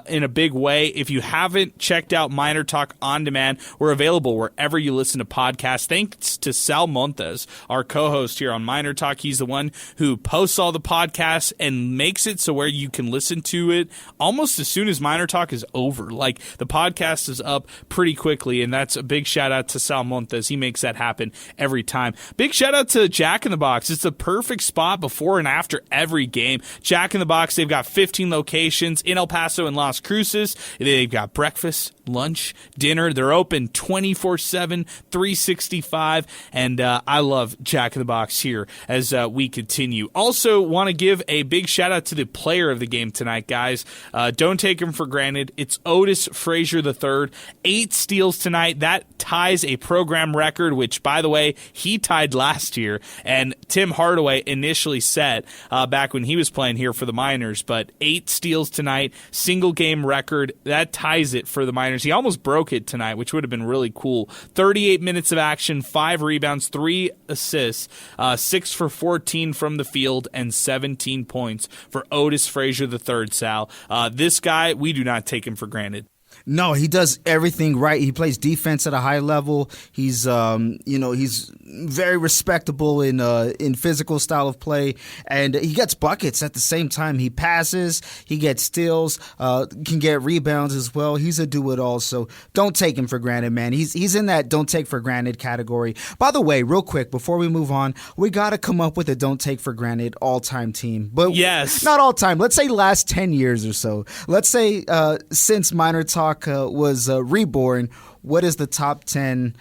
S1: in a big way. If you haven't checked out MinerTalk On Demand, we're available wherever you listen to podcasts. Thanks to Sal Montes, our co-host here on MinerTalk. He's the one who posts all the podcasts and makes it so where you can listen to it almost as soon as MinerTalk is over. Like the podcast is up pretty quickly, and that's a big shout out to Sal Montes. He makes that happen every time. Big shout out to Jack in the Box. It's the perfect spot before and after every game. Jack in the Box, they've got 15 locations in El Paso and Las Cruces. They've got breakfast, lunch, dinner. They're open 24/7, 365, and I love Jack in the Box here as we continue. Also want to give a big shout out to the player of the game tonight, guys. Don't take him for granted. It's Otis Frazier III. 8 steals tonight. That ties a program record, which, by the way, he tied last year, and Tim Hardaway initially set back when he was playing here for the Miners. But 8 steals tonight, single game record. That ties it for the Miners. He almost broke it tonight, which would have been really cool. 38 minutes of action, 5 rebounds, 3 assists, 6 for 14 from the field, and 17 points for Otis Frazier III, Sal. This guy, we do not take him for granted.
S3: No, he does everything right. He plays defense at a high level. He's, he's very respectable in physical style of play, and he gets buckets at the same time. He passes, he gets steals, can get rebounds as well. He's a do-it-all, so don't take him for granted, man. He's in that don't take for granted category. By the way, real quick, before we move on, we got to come up with a don't take for granted all-time team. But
S1: yes,
S3: not all-time. Let's say last 10 years or so. Let's say since MinerTalk was reborn, what is the top 10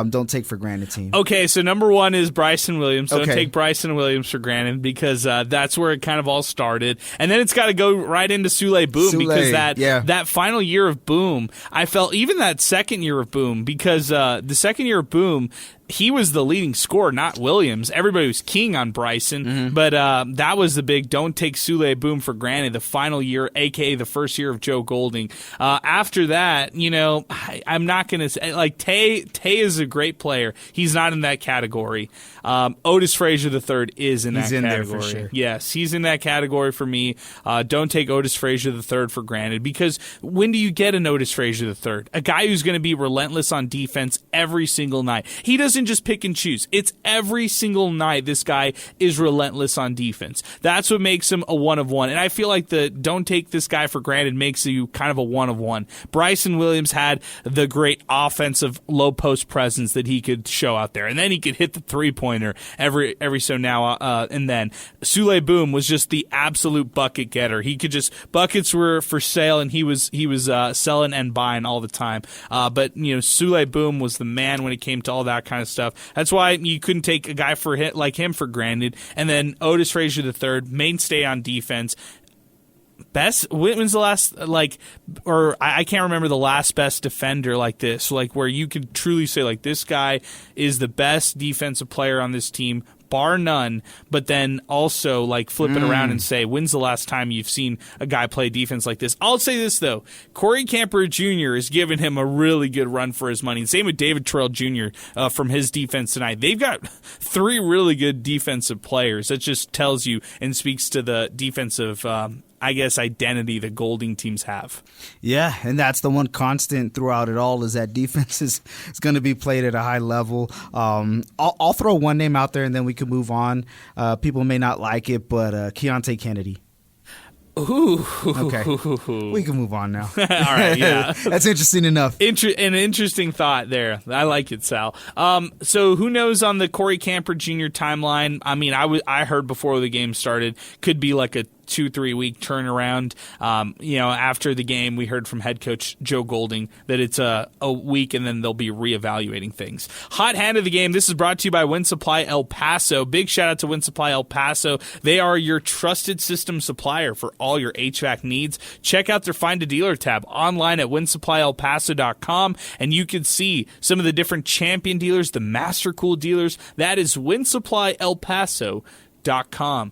S3: don't take for granted team?
S1: Okay, so number 1 is Bryson Williams. Don't take Bryson Williams for granted because that's where it kind of all started. And then it's got to go right into Souley Boum because that final year of Boum, I felt even that second year of Boum, because the second year of Boum, he was the leading scorer, not Williams. Everybody was keying on Bryson, but that was the big don't take Souley Boum for granted, the final year, a.k.a. the first year of Joe Golding. After that, I'm not going to say, like, Tay is a great player. He's not in that category. Otis Frazier III is in that category.
S3: There for sure.
S1: Yes, he's in that category for me. Don't take Otis Frazier III for granted, because when do you get an Otis Frazier III? A guy who's going to be relentless on defense every single night. He doesn't just pick and choose. It's every single night this guy is relentless on defense. That's what makes him a one of one. And I feel like the don't take this guy for granted makes you kind of a one of one. Bryson Williams had the great offensive low post presence that he could show out there. And then he could hit the 3-pointer every so now and then. Souley Boum was just the absolute bucket getter. He could just, buckets were for sale, and he was selling and buying all the time. But Souley Boum was the man when it came to all that kind of stuff. That's why you couldn't take a guy like him for granted. And then Otis Frazier III, mainstay on defense. When's the last, I can't remember the last best defender like this, like where you could truly say, like, this guy is the best defensive player on this team, bar none, but then also like flip it around and say, when's the last time you've seen a guy play defense like this? I'll say this, though. Corey Camper Jr. is giving him a really good run for his money. Same with David Terrell Jr. From his defense tonight. They've got 3 really good defensive players. That just tells you and speaks to the defensive identity the Golding teams have. Yeah,
S3: and that's the one constant throughout it all, is that defense is going to be played at a high level. I'll throw one name out there and then we can move on. People may not like it, but Keontae Kennedy.
S1: Ooh.
S3: Okay. We can move on now.
S1: All right, yeah.
S3: That's interesting enough.
S1: An interesting thought there. I like it, Sal. So who knows on the Corey Camper Jr. timeline? I mean, I heard before the game started, could be like a 2-3 week turnaround. After the game, we heard from head coach Joe Golding that it's a week and then they'll be reevaluating things. Hot hand of the game. This is brought to you by Wind Supply El Paso. Big shout out to Wind Supply El Paso. They are your trusted system supplier for all your HVAC needs. Check out their Find a Dealer tab online at windsupplyelpaso.com, and you can see some of the different champion dealers, the Master Cool dealers. That is windsupplyelpaso.com.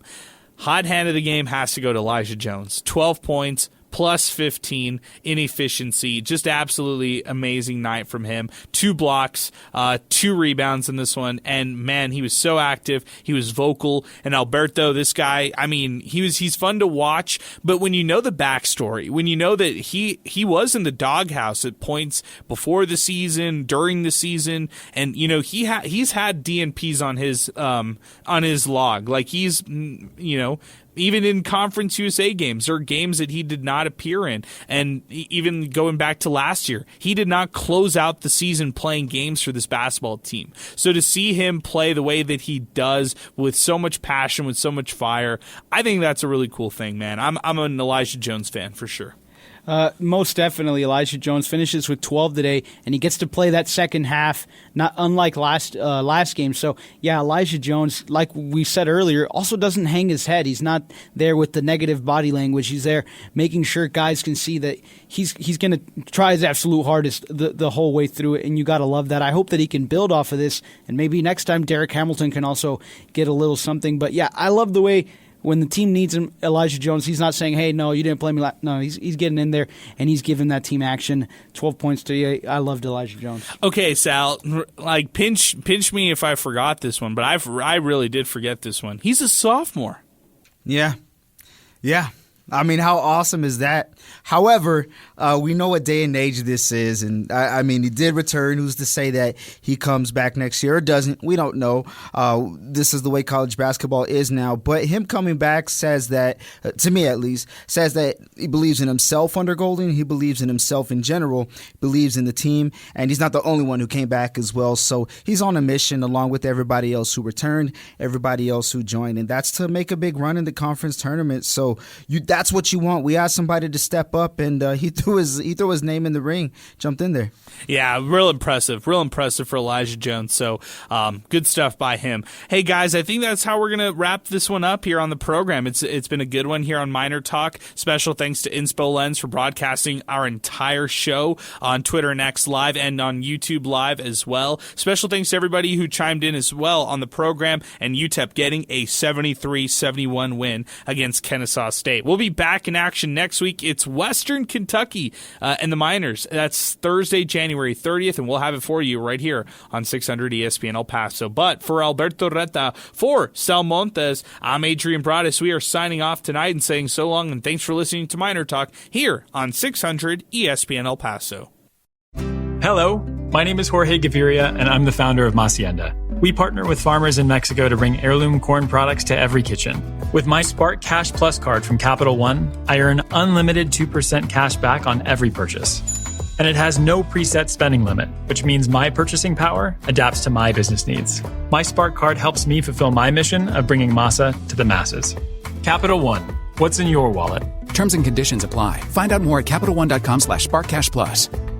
S1: Hot hand of the game has to go to Elijah Jones. 12 points. Plus 15 in efficiency. Just absolutely amazing night from him. 2 blocks, 2 rebounds in this one. And, man, he was so active. He was vocal. And Alberto, this guy, I mean, he's fun to watch. But when you know the backstory, when you know that he was in the doghouse at points before the season, during the season, and, he's had DNPs on his log. Like, he's, even in Conference USA games or games that he did not appear in. And even going back to last year, he did not close out the season playing games for this basketball team. So to see him play the way that he does with so much passion, with so much fire, I think that's a really cool thing, man. I'm an Elijah Jones fan for sure.
S4: Most definitely, Elijah Jones finishes with 12 today, and he gets to play that second half, not unlike last game. So, yeah, Elijah Jones, like we said earlier, also doesn't hang his head. He's not there with the negative body language. He's there making sure guys can see that he's going to try his absolute hardest the whole way through it, and you got to love that. I hope that he can build off of this, and maybe next time Derek Hamilton can also get a little something. But, yeah, I love the way when the team needs him, Elijah Jones, he's not saying, hey, no, you didn't play me. No, he's getting in there, and he's giving that team action. 12 points today. I loved Elijah Jones.
S1: Okay, Sal, like pinch me if I forgot this one, but I really did forget this one. He's a sophomore.
S3: Yeah. I mean, how awesome is that? However, we know what day and age this is, and I mean, he did return. Who's to say that he comes back next year or doesn't? We don't know. This is the way college basketball is now. But him coming back says that, to me at least, says that he believes in himself under Golding. He believes in himself in general, believes in the team, and he's not the only one who came back as well. So he's on a mission along with everybody else who returned, everybody else who joined, and that's to make a big run in the conference tournament. So that's what you want. We asked somebody to step up, and he threw his name in the ring, jumped in there.
S1: Yeah, real impressive for Elijah Jones. So good stuff by him. Hey guys, I think that's how we're gonna wrap this one up here on the program. It's been a good one here on Miner Talk. Special thanks to Inspo Lens for broadcasting our entire show on Twitter and X Live and on YouTube Live as well. Special thanks to everybody who chimed in as well on the program, and UTEP getting a 73-71 win against Kennesaw State. We'll be back in action next week. It's Western Kentucky and the Miners. That's Thursday, January 30th, and we'll have it for you right here on 600 ESPN El Paso. But for Alberto Reta, for Sal Montes, I'm Adrian Broadus. We are signing off tonight and saying so long, and thanks for listening to Miner Talk here on 600 ESPN El Paso.
S11: Hello, my name is Jorge Gaviria, and I'm the founder of Macienda. We partner with farmers in Mexico to bring heirloom corn products to every kitchen. With my Spark Cash Plus card from Capital One, I earn unlimited 2% cash back on every purchase. And it has no preset spending limit, which means my purchasing power adapts to my business needs. My Spark card helps me fulfill my mission of bringing masa to the masses. Capital One, what's in your wallet?
S12: Terms and conditions apply. Find out more at CapitalOne.com/SparkCashPlus.